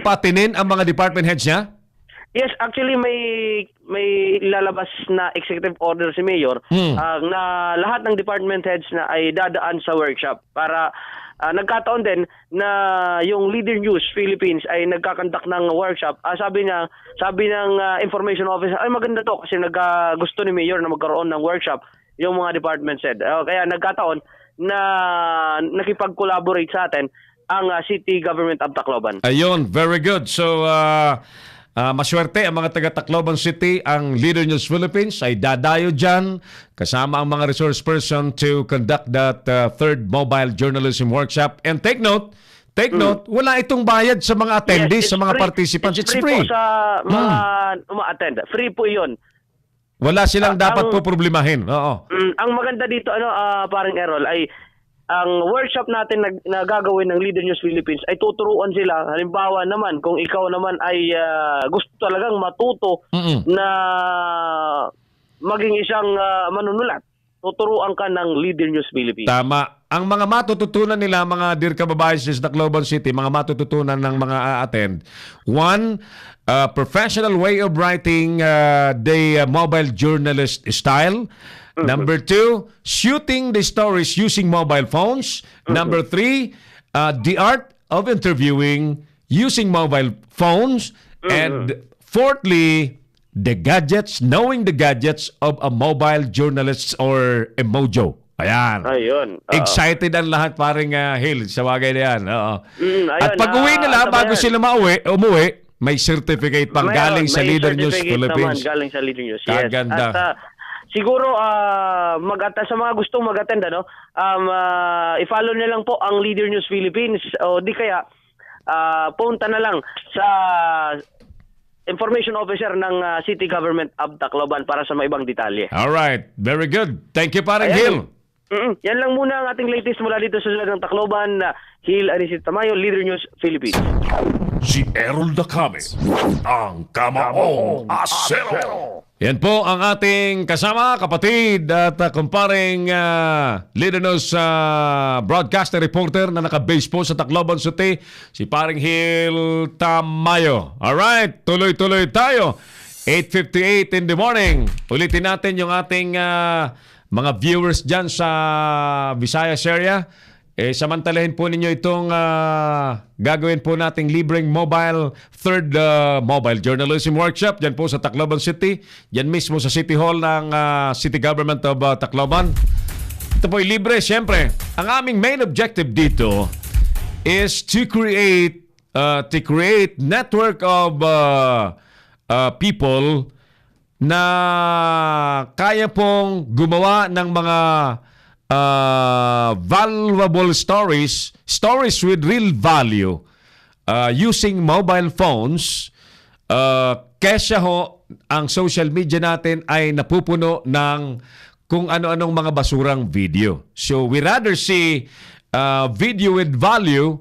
S1: patinin ang mga department heads niya?
S6: Yes, actually may ilalabas na executive order si Mayor na lahat ng department heads na ay dadaan sa workshop para nagkataon din na yung Leader News Philippines ay nagkakandak ng workshop. Sabi ng information officer, ay maganda to kasi gusto ni Mayor na magkaroon ng workshop yung mga department head. Kaya nagkataon na nakipag-collaborate sa atin ang City Government of Tacloban.
S1: Ayun, very good. So, maswerte ang mga taga Tacloban City, ang Leader News Philippines ay dadayo dyan kasama ang mga resource person to conduct that third mobile journalism workshop. And take note, wala itong bayad sa mga attendees,
S6: Yes,
S1: sa mga
S6: free.
S1: participants. It's
S6: Po
S1: free.
S6: sa mga uma-attend. Free po 'yun.
S1: Wala silang dapat po problemahin. Oo.
S6: Ang maganda dito parang Errol ay ang workshop natin na gagawin ng Leader News Philippines ay tuturuan sila. Halimbawa naman, kung ikaw naman ay gusto talagang matuto na maging isang manunulat, tuturuan ka ng Leader News Philippines.
S1: Tama. Ang mga matututunan nila, mga dear kababayan sa Tacloban City, mga matututunan ng mga attend. One, professional way of writing the mobile journalist style. Number 2, shooting the stories using mobile phones. Number 3, the art of interviewing using mobile phones. And fourthly, the gadgets, knowing the gadgets of a mobile journalist or a mojo. Ayan.
S6: Ayun.
S1: Excited ang lahat, paring Hill, sa bagay na yan. Oo.
S6: Ayun,
S1: At pag-uwi nila, bago sila umuwi, may certificate pang galing sa
S6: may
S1: Leader News
S6: certificate
S1: Philippines.
S6: naman galing sa Leader News. Yes.
S1: Kaganda.
S6: At siguro sa mga gustong mag-attend i-follow na lang po ang Leader News Philippines o di kaya punta na lang sa information officer ng City Government of Tacloban para sa mga ibang detalye.
S1: Alright, very good. Thank you, paring
S6: Ayan.
S1: Hill.
S6: Yan lang muna ang ating latest mula dito sa syudad ng Tacloban. Hill Anisit Tamayo, Leader News Philippines.
S5: Si Errol Dacame, ang kamaong asero.
S1: Yan po ang ating kasama, kapatid at kumparing Leader News broadcaster reporter na naka-base po sa Tacloban City, si paring Hill Tamayo. Alright, tuloy-tuloy tayo. 8:58 in the morning. Ulitin natin yung ating mga viewers dyan sa Visayas area. Samantalahin po ninyo itong gagawin po nating libreng third mobile journalism workshop dyan po sa Tacloban City. Dyan mismo sa City Hall ng City Government of Tacloban. Ito po'y libre, siyempre. Ang aming main objective dito is to create network of people na kaya pong gumawa ng mga valuable stories with real value using mobile phones. Kesa ho, ang social media natin ay napupuno ng kung ano-anong mga basurang video. So we rather see video with value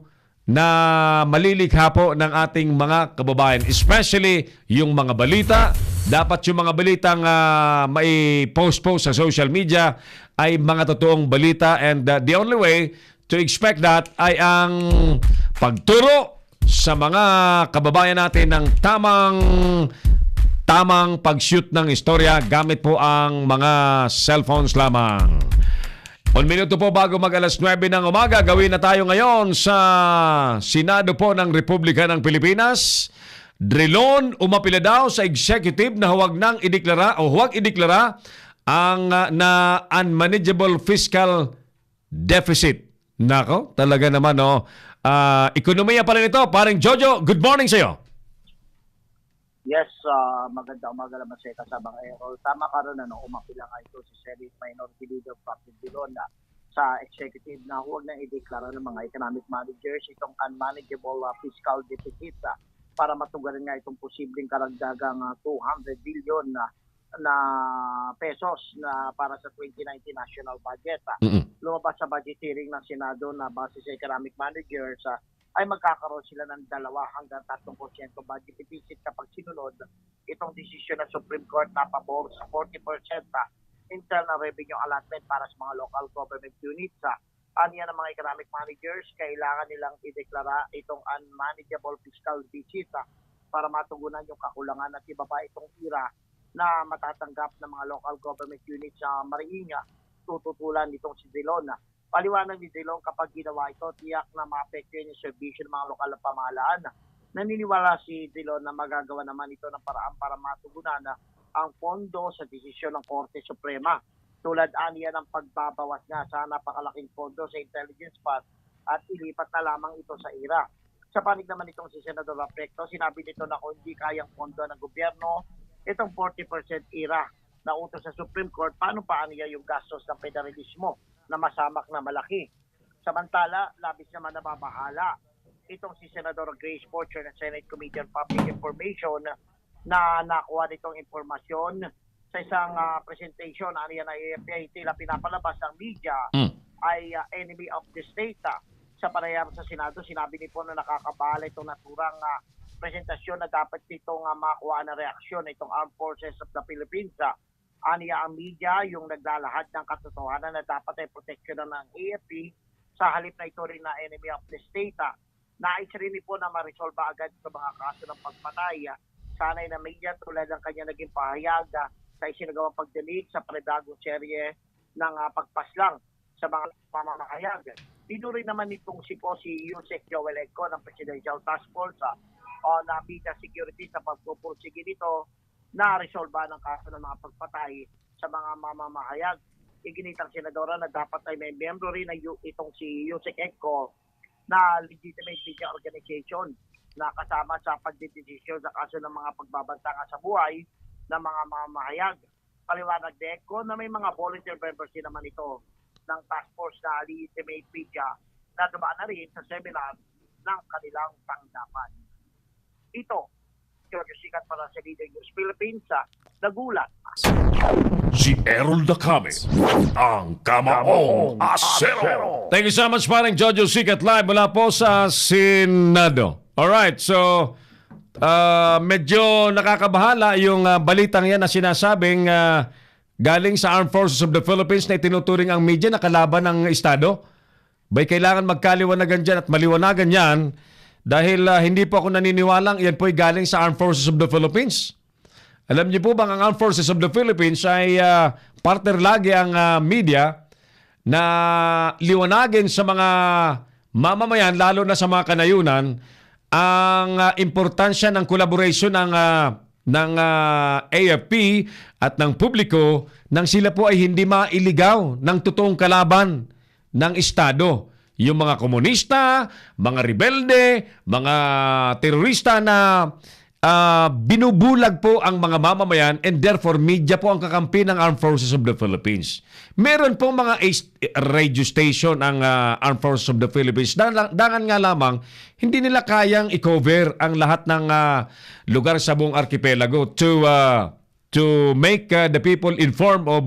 S1: na malilikha po ng ating mga kababayan. Especially yung mga balita. Dapat yung mga balitang mai-post sa social media ay mga totoong balita. And the only way to expect that ay ang pagturo sa mga kababayan natin ng tamang pag-shoot ng istorya gamit po ang mga cellphones lamang. 1 minuto po bago mag-alas 9 ng umaga, gawin na tayo ngayon sa Senado po ng Republika ng Pilipinas. Drilon umapila daw sa executive na huwag ideklara ang na unmanageable fiscal deficit. Nako, talaga naman ekonomiya pa rin ito. Paring Jojo, good morning sa iyo.
S7: Yes, maganda umaga naman sa kasabang Errol. Tama ka rin, umapila nga ito si Senate Minority Leader Patrick Dillon sa executive na huwag nang ideklara ng mga economic managers itong unmanageable fiscal deficit para matugarin nga itong posibleng karagdagang 200 billion na pesos na para sa 2019 national budget. Lumabas sa budget hearing ng Senado na base sa economic managers ay magkakaroon sila ng 2 hanggang 3% budget deficit kapag sinunod itong desisyon ng Supreme Court na pabor sa 40% internal revenue allotment para sa mga local government units. Aniya ng mga economic managers, kailangan nilang ideklara itong unmanageable fiscal deficit para matugunan yung kakulangan at ibaba itong tira na matatanggap ng mga local government units sa Mariinga, tututulan nitong si Dillon. Paliwanag ni Dillon, kapag ginawa ito, tiyak na maapekto yung servisyo ng mga lokal na pamahalaan. Naniniwala si Dillon na magagawa naman ito ng paraan para matugunan ang pondo sa desisyon ng Korte Suprema. Tulad aniya ng pagbabawas nga sa napakalaking pondo sa intelligence fund at ilipat na lamang ito sa IRA. Sa panig naman itong si Senador Raprecto, sinabi nito na kung hindi kayang pondo ng gobyerno, itong 40% IRA na utos sa Supreme Court, paano pa aniya yung gastos ng federalismo na masamak na malaki. Samantala, labis naman nababahala itong si Senador Grace Porcher ng Senate Committee on Public Information na nakuha nitong informasyon sa isang presentation na na AFP tila pinapalabas ng media ay enemy of the state. Sa panayam sa Senado, sinabi ni po na nakakabahala itong naturang presentasyon na dapat itong makuha na reaksyon itong Armed Forces of the Philippines. Aniya ang media yung naglalahad ng katotohanan na dapat ay proteksyon ng AFP sa halip na ito rin na enemy of the state. Nais rin po na ma-resolve agad sa mga kaso ng pagpatay. Sanay na media tulad ng kanya naging pahayag sa isinagawang pagdinig sa panibagong serye ng pagpaslang sa mga pamamahayag. Dito rin naman itong si Yusek Joel Eco ng Presidential Task Force on Media Security sa pagpupursige nito na resolba ng kaso ng mga pagpatay sa mga mamamahayag. Iginitang senadora na dapat ay may miyembro rin na itong si Yusek Eco na legitimate media organization na kasama sa pagdidesisyon sa kaso ng mga pagbabantanga sa buhay ng mga mamamahayag. Paliwanag ni Eco na may mga volunteer members din naman ito ng task force na legitimate media na dumaan na rin sa seminar ng kanilang tanggapan. Ito, George Sikat para sa Leader News Philippines, nagulat.
S5: Si Errol Dacame, ang Kamaong Asero.
S1: Thank you so much, paring Jojo Sikat live mula po sa Senado. Alright, so medyo nakakabahala yung balitang yan na sinasabing galing sa Armed Forces of the Philippines na itinuturing ang media na kalaban ng Estado. Bay kailangan magkaliwanagan dyan at maliwanagan yan dahil hindi po ako naniniwalang yan po'y galing sa Armed Forces of the Philippines. Alam niyo po bang ang Armed Forces of the Philippines ay partner lagi ang media na liwanagin sa mga mamamayan, lalo na sa mga kanayunan, ang importansya ng collaboration ng ng AFP at ng publiko nang sila po ay hindi mailigaw ng totoong kalaban ng Estado. Yung mga komunista, mga rebelde, mga terorista na binubulag po ang mga mamamayan and therefore media po ang kakampi ng Armed Forces of the Philippines. Meron po mga radio station ang Armed Forces of the Philippines. Dangan nga lamang, hindi nila kayang i-cover ang lahat ng lugar sa buong archipelago to make the people informed of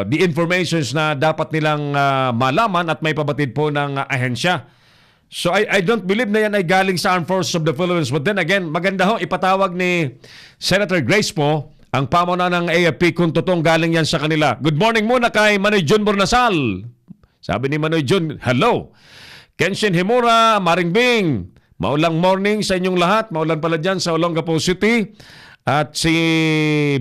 S1: the informations na dapat nilang malaman at may pabatid po ng ahensya. So I don't believe na yan ay galing sa Armed Forces of the Philippines. But then again, maganda ho ipatawag ni Senator Grace po ang pamunuan ng AFP kung totoong galing yan sa kanila. Good morning muna kay Manoy Jun Bornasal. Sabi ni Manoy Jun, hello. Kenshin Himura, Maring Bing, maulang morning sa inyong lahat. Maulan pala dyan sa Olongapo City. At si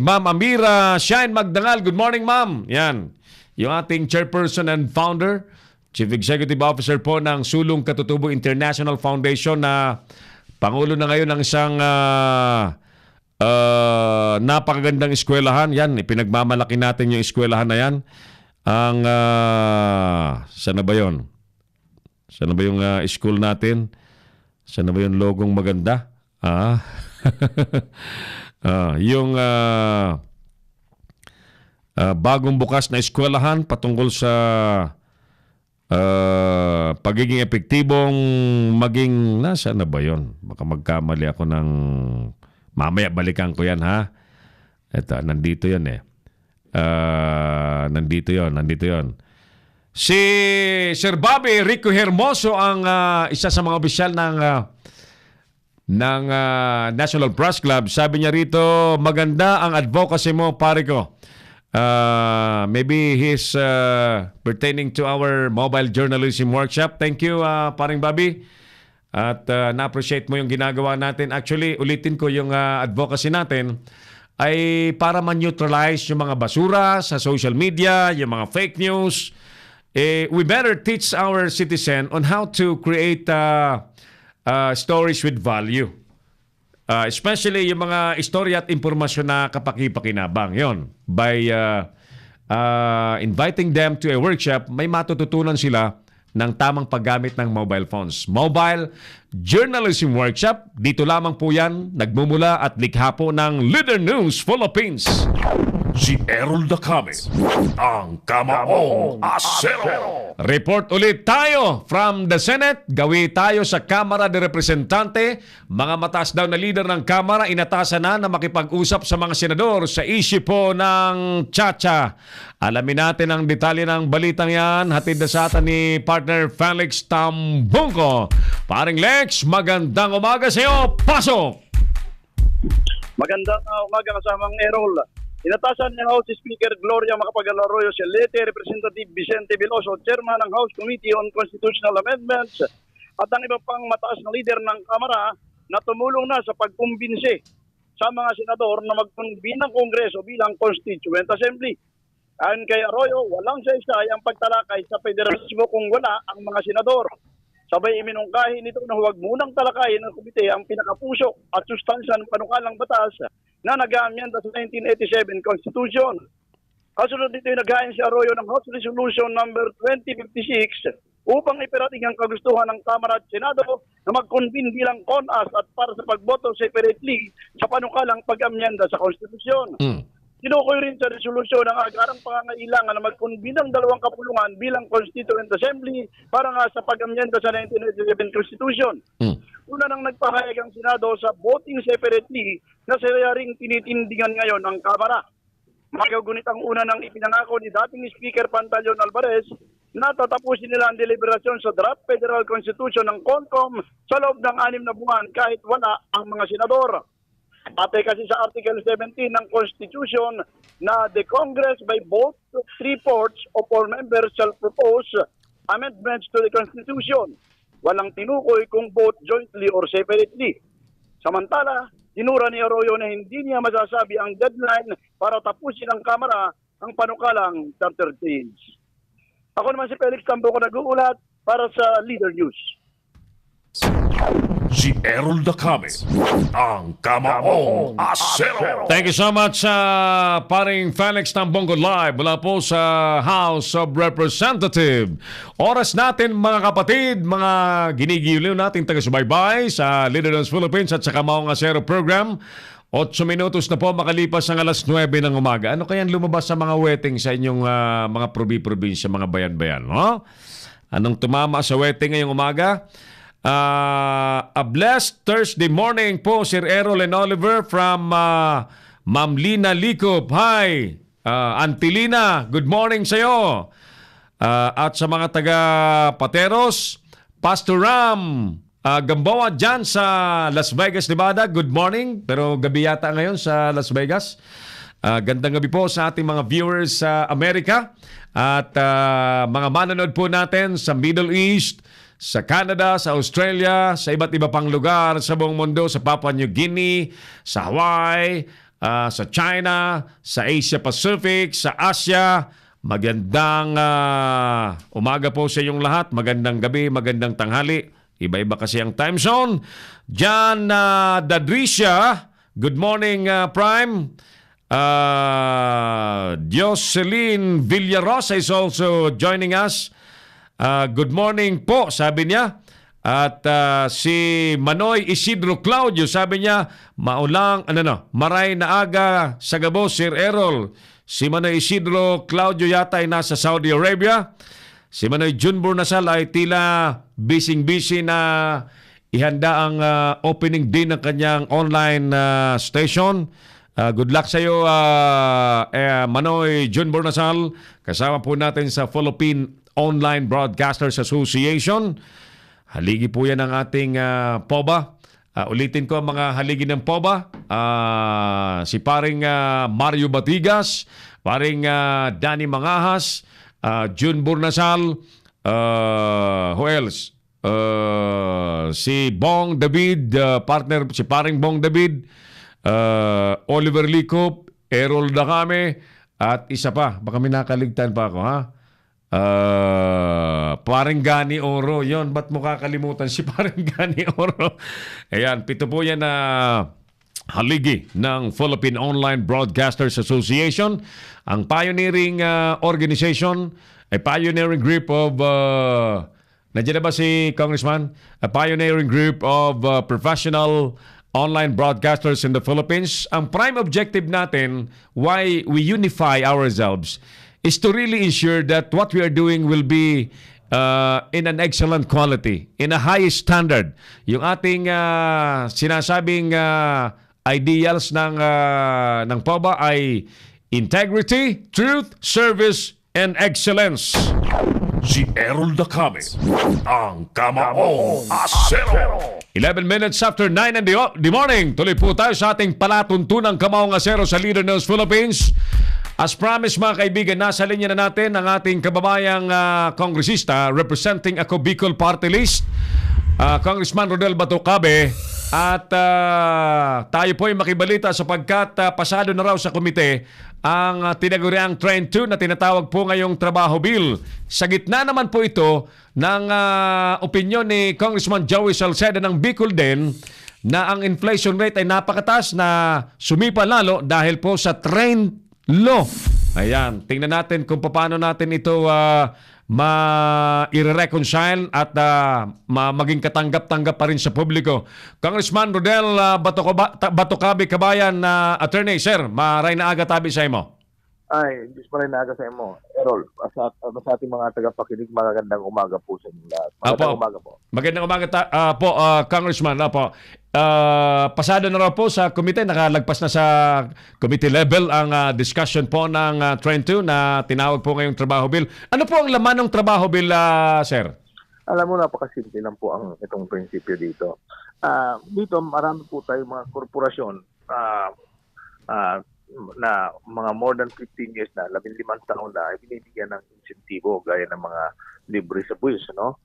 S1: Ma'am Amira Shine Magdangal. Good morning, Ma'am. Yan. Yung ating chairperson and founder, Chief Executive Officer po ng Sulong Katutubo International Foundation na pangulo na ngayon ng isang napakagandang eskwelahan. Yan, ipinagmamalaki natin yung eskwelahan na yan. Ang, saan na ba yun? Saan na ba yung school natin? Saan na ba yung logong maganda? Yung bagong bukas na eskwelahan patungkol sa pagiging epektibong maging, nasaan na ba yun? Baka magkamali ako ng mamaya balikan ko yan, ha? Ito, nandito yan eh. Nandito yon. Si Sir Bobby Rico Hermoso ang isa sa mga opisyal ng National Press Club. Sabi niya rito, maganda ang advocacy mo, pare ko. Maybe he's pertaining to our mobile journalism workshop. Thank you, paring Bobby. At na-appreciate mo yung ginagawa natin. Actually, ulitin ko yung advocacy natin ay para man-neutralize yung mga basura sa social media, yung mga fake news. We better teach our citizen on how to create stories with value. Especially yung mga istorya at impormasyon na kapaki-pakinabang. Yon. By inviting them to a workshop, may matututunan sila ng tamang paggamit ng mobile phones. Mobile Journalism Workshop, dito lamang po yan, nagmumula at likha po ng Leader News Philippines.
S5: Si Errol Dacame, ang Kamaong Asero.
S1: Report ulit tayo from the Senate. Gawi tayo sa Kamara de Representante. Mga mataas daw na leader ng Kamara inatasan na makipag-usap sa mga senador sa issue po ng Chacha. Alamin natin ang detalye ng balitang yan. Hatid na sa atin ni partner Felix Tambungko. Paring Lex, magandang umaga sa iyo. Pasok!
S8: Magandang umaga kasamang Errol. Inatasan ng House Speaker Gloria Macapagal Arroyo si Leyte, Representative Vicente Veloso, Chairman ng House Committee on Constitutional Amendments at ang iba pang mataas na leader ng Kamara na tumulong na sa pagkumbinsi sa mga senador na magkumbin ng Kongreso bilang Constituent Assembly. Ayon kay Arroyo, walang saysay ang pagtalakay sa federalismo kung wala ang mga senador. Sabay iminungkahi nito na huwag munang talakayin ng komite ang pinakapusok at sustansya ng panukalang batas na nag-aamyenda sa 1987 Constitution. Kasunod nito ay naghain si Arroyo ng House Resolution number 2056 upang iparating ang kagustuhan ng Kamara at Senado na mag-convene bilang CONAS at para sa pagboto separately sa panukalang pag-amyenda sa Constitution. Tinukoy rin sa resolusyon ang agarang pangangailangan na mag-convene ng dalawang kapulungan bilang Constituent Assembly para nga sa pag-amyenda sa 1987 Constitution. Una nang nagpahayag ang Senado sa voting separately na sila ring tinitindingan ngayon ng Kamara. Magagunit ang una ng ipinangako ni dating Speaker Pantaleon Alvarez na tatapusin nila ang deliberasyon sa draft Federal Constitution ng CONCOM sa loob ng 6 na buwan kahit wala ang mga senador. Patay kasi sa Article 17 ng Constitution na the Congress by vote 3/4 of all members shall propose amendments to the Constitution. Walang tinukoy kung vote jointly or separately. Samantala, tinura ni Arroyo na hindi niya masasabi ang deadline para tapusin ng Kamara ang panukalang charter change. Ako naman si Felix Tambungko nag-uulat para sa Leader News.
S5: Si Errol Dacame, ang Kamaong Asero.
S1: Thank you so much, paring Felix Tambongo Live mula po sa House of Representatives. Oras natin mga kapatid, mga ginigiliw nating taga-subaybay sa Leader ng Philippines at sa Kamaong Asero program. 8 minutos na po makalipas ang alas 9 ng umaga. Ano kayang lumabas sa mga wedding sa inyong mga probi-probinsya, mga bayan-bayan? No? Anong tumama sa wedding ngayong umaga? A blessed Thursday morning po, Sir Errol and Oliver from Ma'am Lina Likop. Hi, Auntie Lina, good morning sa'yo. At sa mga taga-Pateros, Pastor Ram, Gamboa dyan sa Las Vegas, Nevada. Good morning. Pero gabi yata ngayon sa Las Vegas. Gandang gabi po sa ating mga viewers sa Amerika. At mga manonood po natin sa Middle East, sa Canada, sa Australia, sa iba't iba pang lugar sa buong mundo, sa Papua New Guinea, sa Hawaii, sa China, sa Asia Pacific, sa Asia. Magandang umaga po sa inyong lahat. Magandang gabi, magandang tanghali. Iba-iba kasi ang time zone. Jan Dadricia, good morning, Prime. Jocelyn Villarosa is also joining us. Good morning po, sabi niya. At si Manoy Isidro Claudio, sabi niya, maray na aga sa Gabo, Sir Errol. Si Manoy Isidro Claudio yata ay nasa Saudi Arabia. Si Manoy Junbur Nasal ay tila busy na ihanda ang opening din ng kanyang online station. Good luck sa iyo, Manoy Junbur Nasal. Kasama po natin sa Philippine Online Broadcasters Association. Haligi po yan ang ating POBA. Ulitin ko ang mga haligi ng POBA. Si paring Mario Batigas, paring Danny Mangahas, June Burnasal, who else? Si Bong David, partner, si paring Bong David, Oliver Likop, Errol Dacame, at isa pa, baka may nakaligtan pa ako, ha? Paring Gani Oro, yon, ba't mo kakalimutan si paring Gani Oro? Ayan, 7 po yan na haligi ng Philippine Online Broadcasters Association. Ang pioneering organization, a pioneering group of nandiyan na ba si Congressman? A pioneering group of professional online broadcasters in the Philippines. Ang prime objective natin, why we unify ourselves, is to really ensure that what we are doing will be in an excellent quality, in a high standard. Yung ating sinasabing ideals ng POBA ay integrity, truth, service, and excellence.
S5: Si Errol Dacame, ang Kamaong Asero.
S1: 11 minutes after 9 in the morning. Tuloy po tayo sa ating palatuntunang Kamaong Asero sa Leader News Philippines. As promised mga kaibigan, nasa linya na natin ang ating kababayang kongresista representing ako Bicol Party List, Congressman Rodel Batocabe. At tayo po ay makibalita sapagkat pasado na raw sa komite ang tinaguriang Train 2 na tinatawag po ngayong Trabaho Bill. Sa gitna naman po ito ng opinyon ni Congressman Joey Salceda ng Bicol din na ang inflation rate ay napakataas na sumipa lalo dahil po sa train law. Ayan, tingnan natin kung paano natin ito ma-reconcile at maging katanggap-tanggap pa rin sa publiko. Congressman Rodel Batocabe Kabayan, attorney, sir, maray na aga tabi sa imo.
S9: Ay, Diyos pa rin na aga sa imo. Errol, sa ating mga tagapakinig, magandang umaga po sa inyo lahat. Magandang umaga po. Magandang umaga
S1: po, Congressman. Pasado na raw po sa komite, nakalagpas na sa committee level ang discussion po ng Train 2 na tinawag po ngayong Trabaho Bill. Ano po ang laman ng Trabaho Bill, sir?
S9: Alam mo, napakasimple lang po ang itong prinsipyo dito. Dito, marami po tayong mga korporasyon na mga more than 15 years na, 15 taon na, binibigyan ng insentibo gaya ng mga libre sa buwis, no?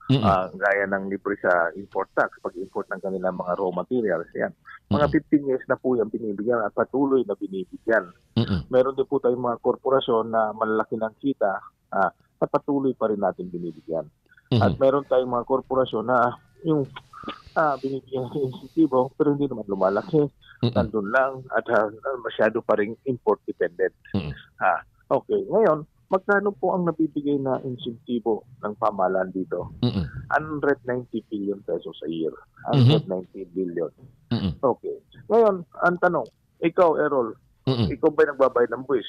S9: Gaya ng libre sa import tax, pag-import ng kanilang mga raw materials. Yan. Mga 15 years na po yan binibigyan at patuloy na binibigyan. Meron din po tayong mga korporasyon na malalaki ng kita at patuloy pa rin natin binibigyan. At meron tayong mga korporasyon na yung binibigyan ng insentibo pero hindi naman lumalaki. Nandun lang at masyado pa rin import dependent. Okay, ngayon, magkano po ang nabibigay na insentibo ng pamahalaan dito? 190 billion pesos a year. 190 billion. Okay. Ngayon, ang tanong, ikaw, Errol, ikaw ba nagbabayad ng buwis?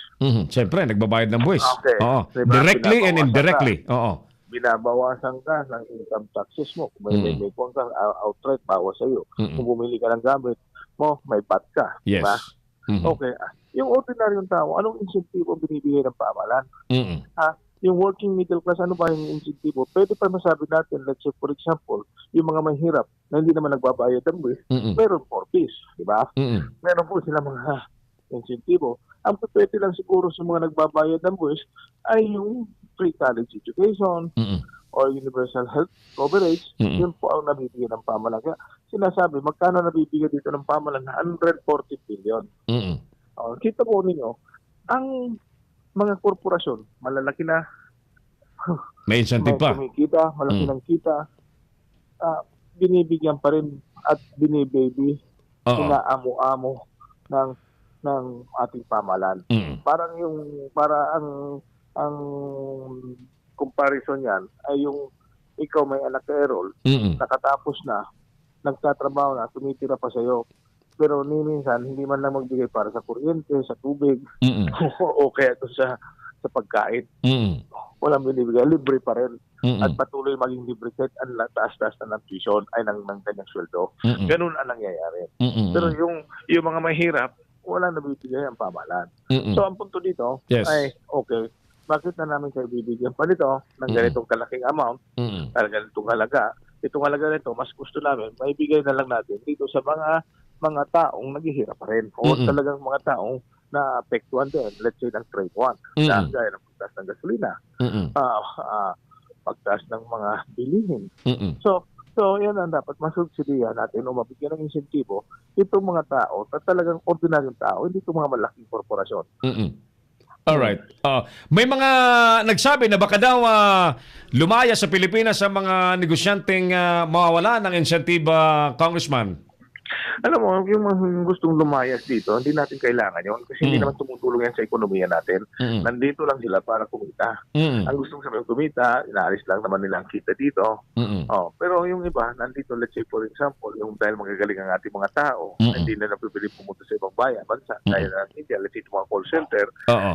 S1: Siyempre, nagbabayad ng buwis.
S9: Okay.
S1: Oo.
S9: Diba,
S1: Directly and
S9: binabawasan
S1: indirectly.
S9: ka.
S1: Oo.
S9: Binabawasan ka ng income taxes mo. Kung may phone ka, outright, bawas sa'yo. Kung bumili ka ng gamit mo, may pat ka.
S1: Yes.
S9: Diba? Okay. Yung ordinaryong tao, anong insentibo binibigay ng pamahalaan? Yung working middle class, ano ba yung insentibo? Pwede pa masabi natin, let's say for example, yung mga mahirap na hindi naman nagbabayad ng buwis, meron 4 piece, di ba? Meron po sila mga insentibo. Ang pwede lang siguro sa mga nagbabayad ng buwis ay yung free college education or universal health coverage, yun po ang nabibigyan ng pamahalaan. Kaya sinasabi, magkano nabibigyan dito ng pamahalaan? 140 billion. Kita po ninyo, ang mga korporasyon, malalaki na,
S1: may incentive pa.
S9: Kumikita, malaki ng kita, binibigyan pa rin at binibaby, inaamo-amo ng ating pamahalaan. Para ang comparison yan ay yung ikaw may anak ka, Errol, nakatapos na, nagtatrabaho na, tumitira pa sa'yo, pero minsan hindi man lang magbigay para sa kuryente, sa tubig, o kaya sa pagkain. Walang binibigay, libre pa rin. At patuloy maging libre kahit ang taas-taas na ng tuition ay ng kanyang sweldo. Ganun ang nangyayari. Pero yung mga mahirap, wala nabibigay ang pamahalaan. So ang punto dito ay, okay, bakit na namin kayo bibigyan pa nito ng ganitong kalaking amount, ganitong halaga? Itong halaga nito, mas gusto namin, maibigay na lang natin dito sa mga taong naghihirap pa rin o talagang mga taong naapektuhan din, let's say ng trade one, na gaya ng pagtaas ng gasolina, pagtaas ng mga bilihin. So yan ang dapat masubsidiyan natin o mabigyan ng insentibo itong mga tao at talagang ordinaryong tao, hindi itong mga malaking korporasyon.
S1: Alright. May mga nagsabi na baka daw lumaya sa Pilipinas sa mga negosyanteng mawawala ng incentive, Congressman.
S9: Alam mo, yung mga gustong lumayas dito, hindi natin kailangan yun kasi hindi naman tumutulong yan sa ekonomiya natin. Nandito lang sila para kumita. Ang gustong sabihin kumita, inaalis lang naman nila ang kita dito. Pero yung iba, nandito, let's say for example, yung dahil magagaling ang ating mga tao, hindi na napipili pumunta sa ibang bansa, dahil na India, let's say mga call center,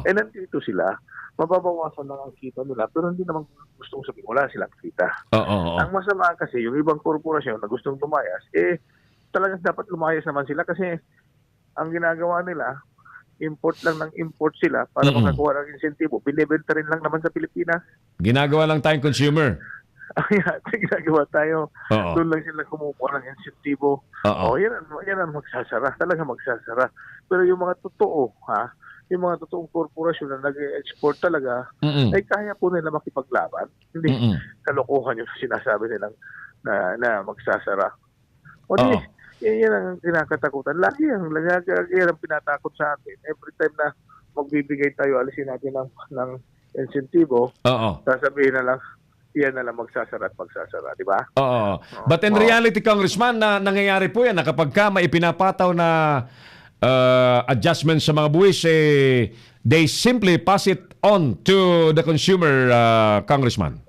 S9: nandito sila, mababawasan lang ang kita nila, pero hindi naman gustong sabihin, wala silang kita. Ang masama kasi, yung ibang korporasyon na gustong lumayas, talagang dapat lumayas naman sila kasi ang ginagawa nila, import lang ng import sila para makakuha ng insentibo. Binibenta rin lang naman sa Pilipinas.
S1: Ginagawa lang tayong consumer.
S9: Ginagawa tayo. Doon lang sila kumukuha ng insentibo. Yan ang magsasara. Talaga magsasara. Pero yung mga totoo, yung mga totoong korporasyon na nag-export talaga, ay kaya po nila makipaglaban. Hindi kalokohan yung sinasabi nilang na magsasara. Yan ang kinakatakutan. Lagi ang pinatakot sa atin. Every time na magbibigay tayo, alisin natin ng insentibo, sasabihin na lang, yan na lang magsasara at magsasara, di ba?
S1: But in reality, Congressman, na nangyayari po yan na kapag ka may ipinapataw na adjustments sa mga buwis, they simply pass it on to the consumer, Congressman.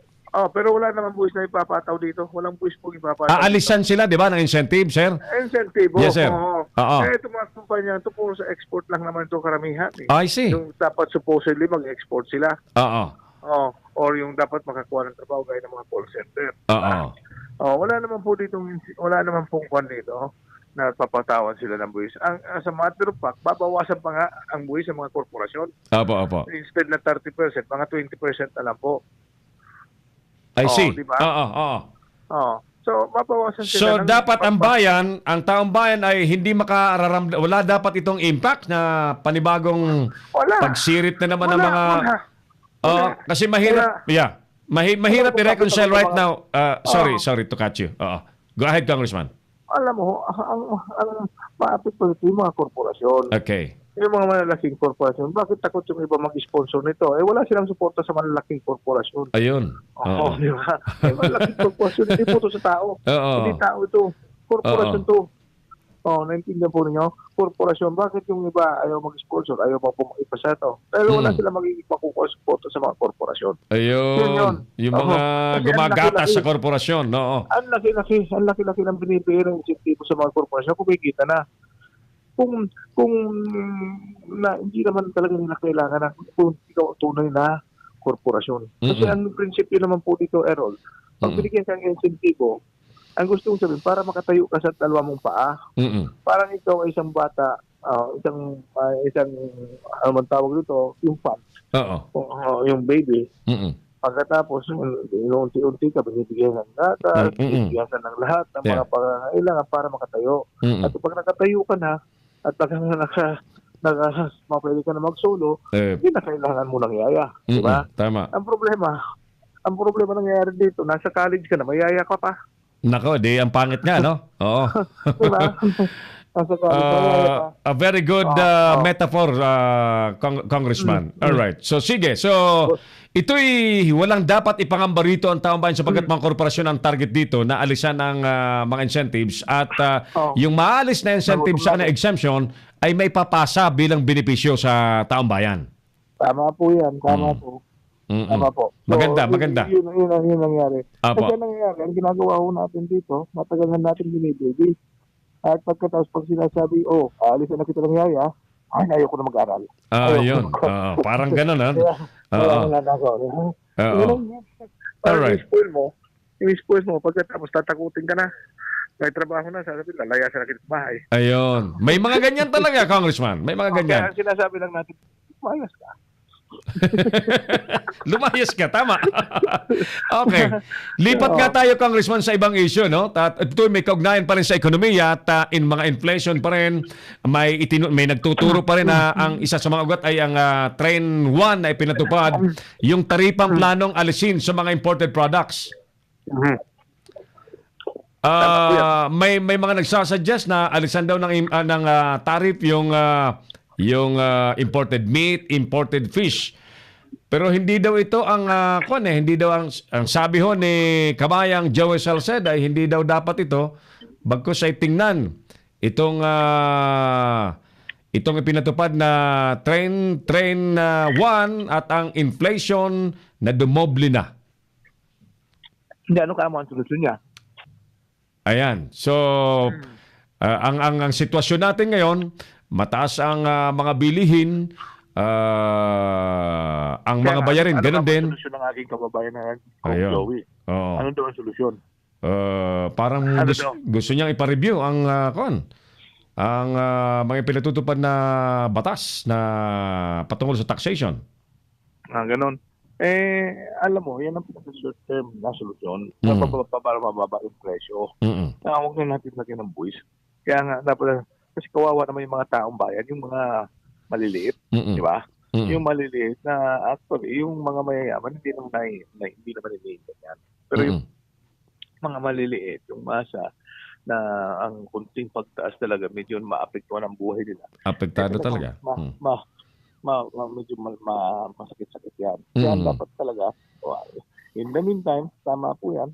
S9: Pero wala naman buwis na ipapataw dito. Walang buwis po ipapataw.
S1: Aalisan sila, di ba, ng incentive, sir?
S9: Incentive,
S1: yes, sir.
S9: Ito mga kumpanya, ito po sa export lang naman ito karamihan.
S1: I see.
S9: Yung dapat supposedly mag-export sila. Or yung dapat makakuha ng trabaho gaya ng mga call center. Wala naman po dito, wala naman pong kwan dito na papatawan sila ng buwis. As a matter of fact, babawasan pa nga ang buwis sa mga korporasyon. Instead na 30%, mga 20% na lang po.
S1: I see.
S9: Diba? So, mabawasan sila.
S1: So, dapat ang bayan, ang taong bayan ay hindi makararamdam, wala dapat itong impact na panibagong pagsirit na naman ng mga... Kasi mahirap, mahirap i-reconcile right now. Sorry to cut you. Go ahead, Congressman.
S9: Alam mo, ang maapit po ito yung mga korporasyon.
S1: Okay.
S10: yung mga malalaking korporasyon, bakit takot yung iba mag-sponsor nito? Wala silang suporta sa malalaking korporasyon.
S1: Ayun.
S10: Oo, di ba? Malalaking korporasyon, hindi po ito sa tao.
S1: Oo.
S10: Hindi tao ito. Korporasyon to. Naintindihan po ninyo? Korporasyon, bakit yung iba ayaw mag-sponsor, ayaw ipasa ito? Dahil wala silang magiging makukuha sa mga korporasyon.
S1: Ayun. Yung mga
S10: Kasi
S1: gumagatas sa korporasyon. Oo.
S10: Ang laki-laki ng binibigay ng insentibo sa mga korporasyon, kumikita na. Kung hindi naman talaga nila kailangan na kung ikaw tunay na korporasyon. Kasi ang prinsipyo naman po dito, Errol, pag binigyan kang insentibo, ang gusto kong sabihin, para makatayo ka sa dalawa mong paa, parang ikaw ay isang bata, isang ano man tawag dito, yung fan, yung baby. Pagkatapos, unti-unti ka, binibigyan ng gatas, binibigyan ka ng lahat ng mga pangangailangan para makatayo. At pag nakatayo ka na, at pag pwede ka na mag-solo, hindi na kailangan mo ng yaya. Diba?
S1: Tama.
S10: Ang problema nangyayari dito, nasa college ka na, may yaya ka pa.
S1: Nako, ang pangit nga, no? Oo.
S10: Diba? Nasa college ka, may yaya pa.
S1: A very good metaphor, Congressman. All right. So, sige. So, ito'y walang dapat ipangamba rito ang taong bayan sapagkat mga korporasyon ang target dito na alisan ng mga incentives at yung maalis na incentives sa exemption ay may papasa bilang benepisyo sa taong bayan.
S10: Tama po yan. Tama po. Tama po. So,
S1: maganda.
S10: Yun ang nangyari.
S1: Apo.
S10: Kasi nangyari, ang ginagawa ho natin dito, matagal na natin binibigay. At pagkatapos pag sinasabi, alisan na kita ng yaya, ayaw ko na mag-aral.
S1: Yun. Parang gano'n, ha? Alright.
S10: I-spoil mo, pagkatapos tatakutin ka na. May trabaho na, sasabi, lalaya sa nakit bahay.
S1: Ayun. May mga ganyan talaga, Congressman. May mga ganyan.
S10: Kaya sinasabi lang natin, mayas ka.
S1: Lumayas ka, tama. Okay. Lipat nga tayo, Congressman, sa ibang issue, no? Ito may kaugnayan pa rin sa ekonomiya at in mga inflation pa rin, may nagtuturo pa rin na ang isa sa mga ugat ay ang Train 1 ay pinatupad, yung taripang planong alisin sa mga imported products. May mga nagsasuggest na alisan daw ng tariff yung imported meat, imported fish. Pero hindi daw ito ang hindi daw ang sabi ho ni Kabayang Joey Salced ay hindi daw dapat ito bagkus ay tingnan itong ipinatupad na train 1 at ang inflation na dumoble na.
S10: Hindi, ano kaya mo ang solusyon niya?
S1: Ayan. So ang sitwasyon natin ngayon, mataas ang mga bilihin, ang mga bayarin, ganun din.
S10: Ano ang solusyon ng aking kababayan na
S1: Joey?
S10: Ano daw ang solusyon?
S1: Parang gusto niyang ipa-review ang mga pinatutupad na batas na patungkol sa taxation.
S10: Ganun. Alam mo, yan ang short term na solusyon. Para mababa yung presyo. Huwag na natin lagyan ng buwis. Kaya nga, dapat kasi kawawa naman yung mga taong bayan, yung mga maliliit, di ba? Yung maliliit na actually, yung mga mayayaman, hindi naman iniingat yan. Pero yung mga maliliit, yung masa, na ang kunting pagtaas talaga, medyo maapektuhan ang buhay nila.
S1: Apektado talaga.
S10: Medyo masakit-sakit yan. Kaya dapat talaga, in the meantime, tama po yan,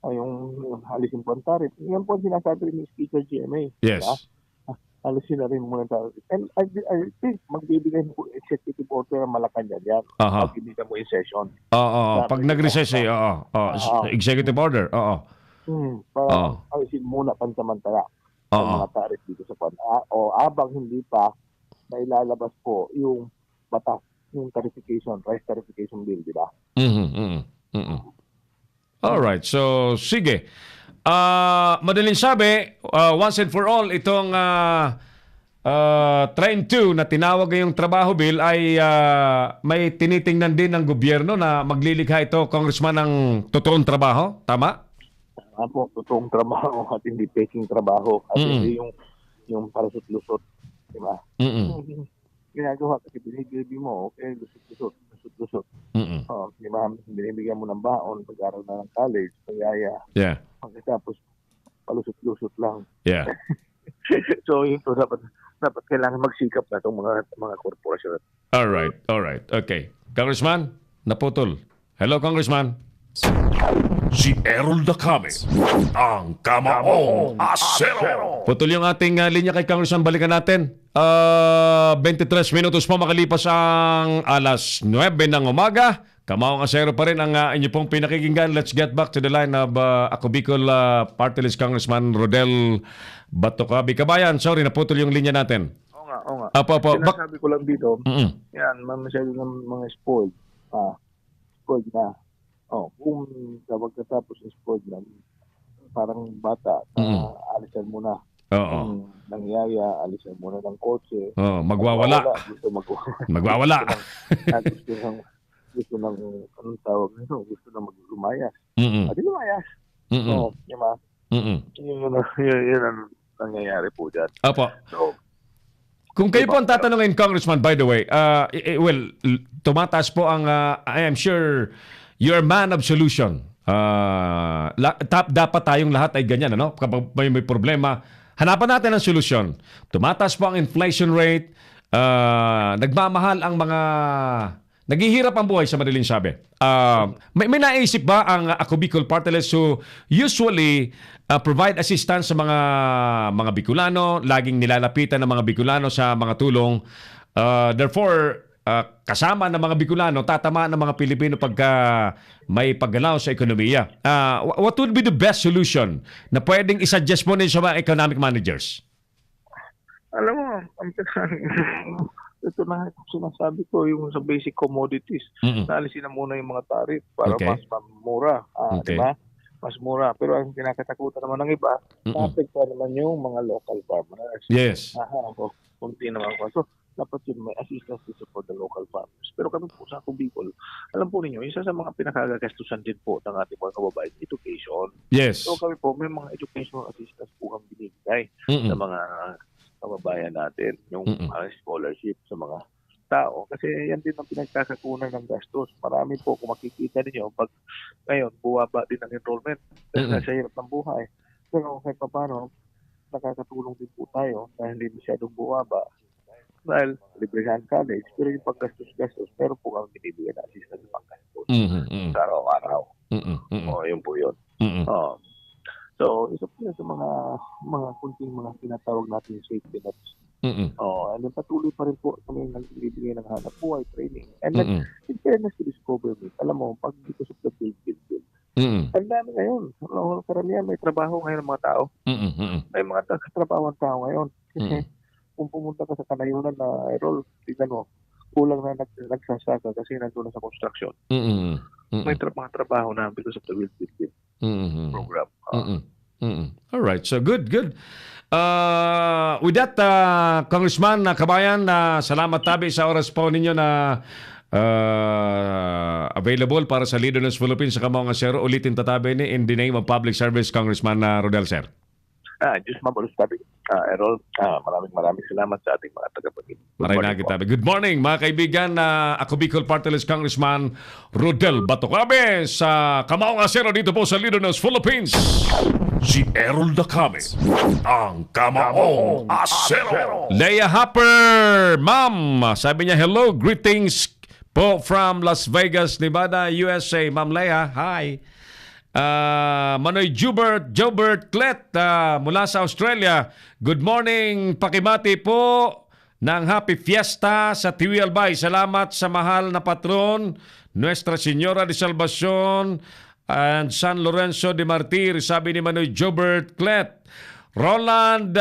S10: yung alisin po ang tariff. Yan po ang sinasabi ni Speaker GMA.
S1: Yes.
S10: Diba? Alisin na rin muna tayo. And I think magbibigay mo executive order ang Malacanang yan. Pag hindi ka mo in session.
S1: Pag nag-recess executive order.
S10: Para alisin muna pansamantala ang mga tarif dito sa abang hindi pa na ilalabas po yung batas, yung rice tarification bill, di ba?
S1: Alright. So, sige. Madaling sabi, once and for all, itong Train 2 na tinawag ngayong trabaho bill ay may tinitingnan din ng gobyerno na maglilikha ito, Congressman, ng totoong trabaho. Tama?
S10: Tama po, totoong trabaho at hindi peking trabaho. At hindi yung parasut-lusot. Diba? Ginagawa kasi binibigay mo, okay, lusot-lusot. Diba? Binibigyan mo ng baon, pag-aral na ng college, pag-aya. Pagkatapos, palusot-lusot lang.
S1: Yeah.
S10: So, yun to, dapat dapat kailangan magsikap na itong mga korporasyon.
S1: All right. Okay. Congressman, naputol. Hello, Congressman.
S5: Si Errol Dacame, ang Kamaong Asero.
S1: Putol yung ating linya kay Congressman. Balikan natin. 23 minutos po makalipas ang alas 9 ng umaga. Kamaong Asero pa rin ang inyo pong pinakikinggan. Let's get back to the line of Ako Bicol Party List Congressman Rodel Batocabe. Kabayan, sorry, naputol yung linya natin.
S10: Oo nga.
S1: Apo.
S10: Sinasabi ko lang dito, yan, masyado ng mga spoiled. Spoiled na. Kung pagkatapos ng spoiled na, parang bata, alisan mo na.
S1: Oo.
S10: Nangyaya, alisan mo na ng kotse.
S1: Magwawala. Magwawala.
S10: Gusto ng anong tawag nito? Gusto na maglumayas. Di lumayas. Di ba? Yun ang nangyayari po dyan.
S1: Apo.
S10: So,
S1: kung kayo po ang tatanungin, Congressman, by the way, tumataas po ang, I am sure, you're a man of solution. Dapat tayong lahat ay ganyan, ano? Kapag may problema, hanapan natin ang solusyon. Tumataas po ang inflation rate, nagmamahal ang mga... Naghihirap ang buhay sa madaling sabi. May naisip ba ang Ako Bicol Party List who usually provide assistance sa mga Bicolano, laging nilalapitan ng mga Bicolano sa mga tulong. Therefore, kasama ng mga Bicolano, tatamaan ng mga Pilipino pagka may paggalaw sa ekonomiya. What would be the best solution na pwedeng isuggest mo sa mga economic managers?
S10: Alam mo, ito na sinasabi ko, yung sa basic commodities, naalisin na muna yung mga tariff para mas mura. Diba? Mas mura. Pero ang kinakatakutan naman ng iba, naapektuhan naman yung mga local farmers.
S1: Yes.
S10: Kunti naman ko. So, dapat yun may assistance to support the local farmers. Pero kami po sa Ako Bicol, alam po ninyo, isa sa mga pinakagagastusan din po ng ating mga kababayan, education.
S1: Yes.
S10: So kami po, may mga educational assistance po kami binigay sa mga kababayan natin, yung scholarship sa mga tao. Kasi yan din ang pinagkakakunan ng gastos. Marami po, kung makikita ninyo, pag ngayon, buwaba din ang enrollment sa hirap ng buhay. Pero kahit pa paano, nakakatulong din po tayo dahil hindi masyadong buwaba. Dahil libre-hand college, pero yung paggastos-gastos, pero po kami binibigyan na assistance ng paggastos sa araw-araw. Yun po yun. So, isa po yan sa mga kunting mga tinatawag natin safety nets. And then patuloy pa rin po kami nagbibigay ng hanap buhay, training. And then, in fairness to this government, alam mo, pag because of the build. Ang dami ngayon. Karamihan may trabaho ngayon ng mga tao. May mga trabaho ang tao ngayon. Kasi kung pumunta ka sa kanayunan na Errol, tignan mo, kulang na nagsasaka kasi nandun na sa construction. May mga trabaho na because of the build program.
S1: Alright, so good. With that, Congressman Kabayan, salamat tabi sa oras po ninyo na available para sa Leader ng Philippines sa Kamaong Asero. Ulitin tatabi ni in the name of public service, Congressman Rodel, sir.
S10: Diyos mabulos tabi. Errol, maraming salamat sa ating mga tagapagin.
S1: Good morning, mga kaibigan. Ako Bicol Party List Congressman Rodel Batocabe sa Kamaong Asero dito po sa Leader ng Philippines.
S5: Si Errol Dacame, ang Kamaong Asero.
S1: Leia Hopper, ma'am, sabi niya hello, greetings po from Las Vegas, Nevada, USA. Ma'am Leia, hi. Manoy Jobert Clet mula sa Australia. Good morning, pakimati po ng Happy Fiesta sa Tiwi Albay. Salamat sa mahal na patron, Nuestra Señora de Salvacion and San Lorenzo de Martir, sabi ni Manoy Jobert Clet. Roland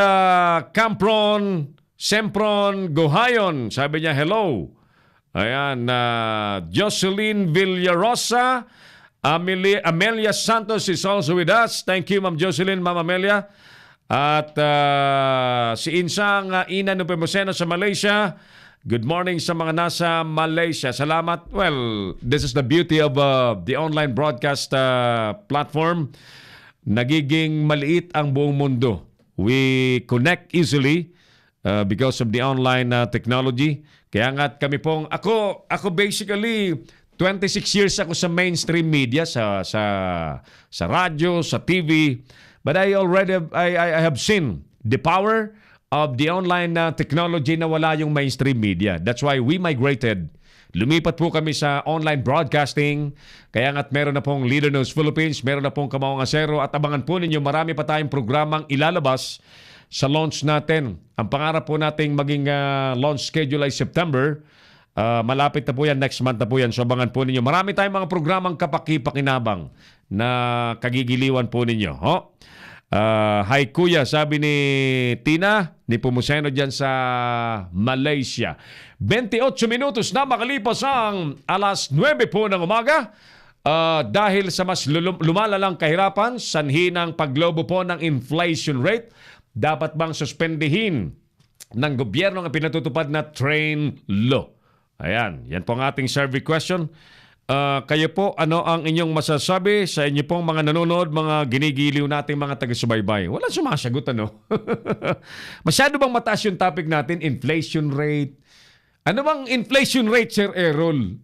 S1: Campron Sempron Gohayon, sabi niya hello. Ayan, Jocelyn Villarosa, Amelia Santos is also with us. Thank you, Ma'am Jocelyn, Ma'am Amelia. At si Insang Ina Nupemoseno sa Malaysia. Good morning sa mga nasa Malaysia. Salamat. Well, this is the beauty of the online broadcast platform. Nagiging maliit ang buong mundo. We connect easily because of the online technology. Kaya nga kami pong, ako basically 26 years ako sa mainstream media, sa radyo, sa TV. But I have seen the power of the online technology na wala yung mainstream media. That's why we migrated. Lumipat po kami sa online broadcasting. Kaya nga't meron na pong Leader News Philippines, meron na pong Kamaong Asero at abangan po ninyo marami pa tayong programang ilalabas sa launch natin. Ang pangarap po nating maging launch schedule ay September. Malapit na po yan, next month na po yan. So abangan po ninyo. Marami tayong mga programang kapaki-pakinabang na kagigiliwan po ninyo. Hi Kuya, sabi ni Tina, ni Pumuseno dyan sa Malaysia. 28 minutos na makalipas ang alas 9 po ng umaga. Dahil sa mas lumalalang kahirapan, sanhi ng paglobo po ng inflation rate, dapat bang suspendihin ng gobyerno ang pinatutupad na train law? Ayan, yan po ang ating survey question. Kayo po, ano ang inyong masasabi sa inyo pong mga nanonood, mga ginigiliw nating mga taga-subaybay? Walang sumasagot, ano? Masyado bang mataas yung topic natin? Inflation rate. Ano bang inflation rate, Sir Errol?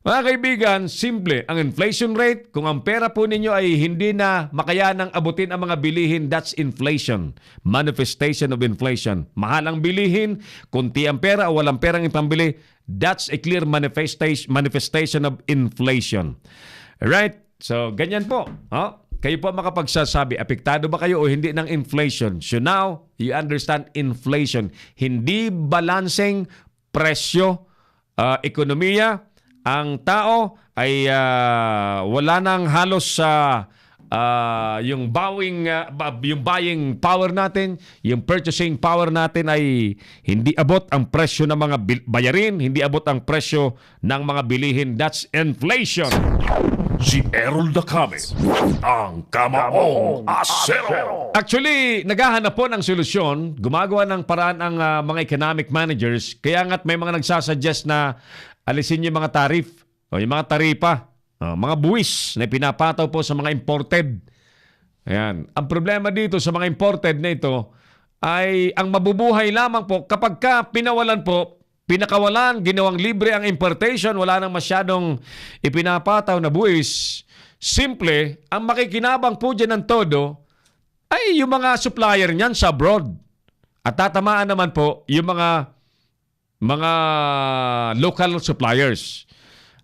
S1: Mga kaibigan, simple. Ang inflation rate, kung ang pera po ninyo ay hindi na makayanang abutin ang mga bilihin, that's inflation. Manifestation of inflation. Mahal ang bilihin, kunti ang pera o walang perang ipambili, that's a clear manifestation of inflation. Right? So, ganyan po. Kayo po makapagsasabi, apektado ba kayo o hindi ng inflation? So now, you understand inflation. Hindi balancing presyo, ekonomiya. Ang tao ay wala nang halos sa yung buying power natin, yung purchasing power natin ay hindi abot ang presyo ng mga bayarin, hindi abot ang presyo ng mga bilihin. That's inflation.
S5: Si Errol Dacame, ang Kamaong Asero.
S1: Actually, naghahanap po ng solusyon, gumagawa ng paraan ang mga economic managers, kaya nga't may mga nagsasuggest na alisin yung mga tarif o yung mga taripa, mga buwis na pinapataw po sa mga imported. Ayan. Ang problema dito sa mga imported na ito ay ang mabubuhay lamang po kapag ka pinakawalan, ginawang libre ang importation, wala nang masyadong ipinapataw na buwis. Simple, ang makikinabang po dyan ng todo ay yung mga supplier niyan sa abroad. At tatamaan naman po yung mga local suppliers.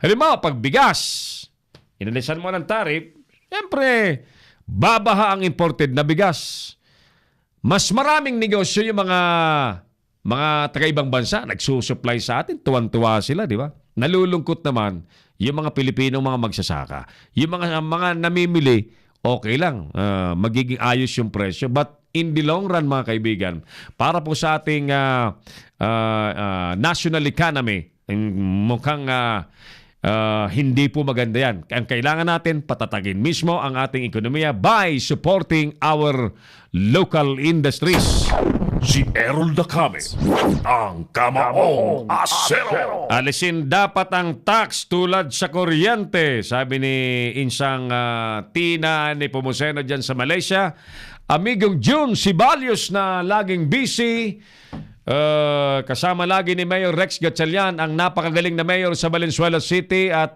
S1: Halimbawa, pag bigas, inalisan mo ng tarif, siyempre, babaha ang imported na bigas. Mas maraming negosyo yung mga taga-ibang bansa, nagsusupply sa atin, tuwan-tuwa sila, di ba? Nalulungkot naman yung mga Pilipinong mga magsasaka. Yung mga namimili, okay lang, magiging ayos yung presyo. But in the long run, mga kaibigan, para po sa ating national economy, mukhang hindi po maganda yan. Ang kailangan natin, patatagin mismo ang ating ekonomiya by supporting our local industries.
S5: Si Errol Dacame, ang Kamaong Asero.
S1: Alisin dapat ang tax tulad sa kuryente, sabi ni Insang Tina ni Pumuseno dyan sa Malaysia. Amigong June Sibalius na laging busy, kasama lagi ni Mayor Rex Gatchalian, ang napakagaling na mayor sa Valenzuela City at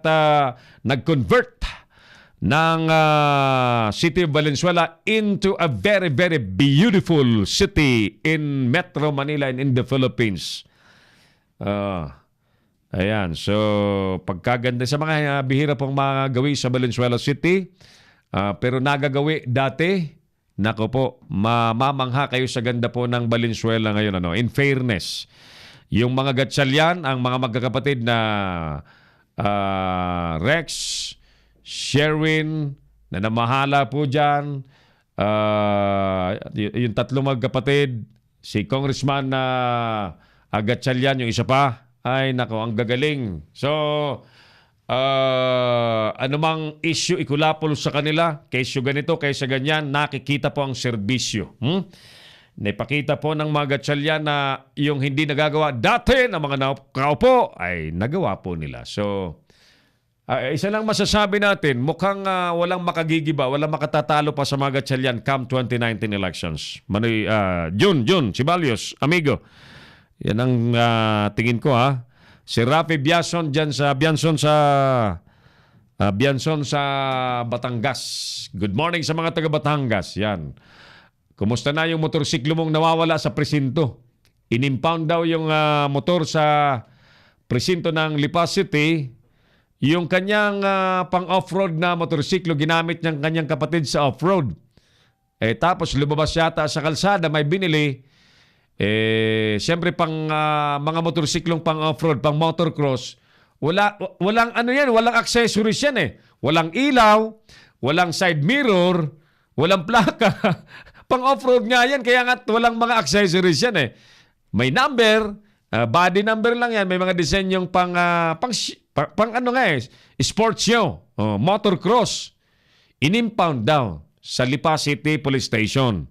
S1: nag-convert ng City of Valenzuela into a very, very beautiful city in Metro Manila and in the Philippines. Ayan, so pagkaganda sa mga bihira pong mga gawi sa Valenzuela City, pero nagagawi dati. Nako po, mamamangha kayo sa ganda po ng Valenzuela ngayon. In fairness, yung mga Gatchalian, ang mga magkakapatid na Rex, Sherwin, na namahala po dyan, yung tatlong magkapatid, si Congressman Gatchalian, yung isa pa, ay nako, ang gagaling. So, anumang issue ikulapol sa kanila, kaysa ganito, kaysa ganyan, nakikita po ang serbisyo. Napakita po ng mga Gatchalian na yung hindi nagagawa dati ng mga nakaupo ay nagawa po nila. So, isa lang masasabi natin, mukhang walang makagigiba, walang makatatalo pa sa mga Gatchalian come 2019 elections. June, Sibalius, amigo. Yan ang tingin ko, ha. Si Rafi Biason dyan sa Bianson sa Batangas. Good morning sa mga taga Batangas. Yan. Kumusta na yung motorsiklo mong nawawala sa presinto? Inimpound daw yung motor sa presinto ng Lipa City. Yung kanyang pang-offroad na motorsiklo, ginamit niyang kanyang kapatid sa offroad. Tapos lumabas yata sa kalsada, may binili. Siyempre mga motorsiklong pang-offroad, pang motocross, walang ano yan, walang accessories yan eh. Walang ilaw, walang side mirror, walang plaka. Pang-offroad nga yan, kaya nga walang mga accessories yan eh. May number, body number lang yan, may mga disenyong pang ano nga eh, sports show, motocross. Inimpound daw sa Lipa City Police Station.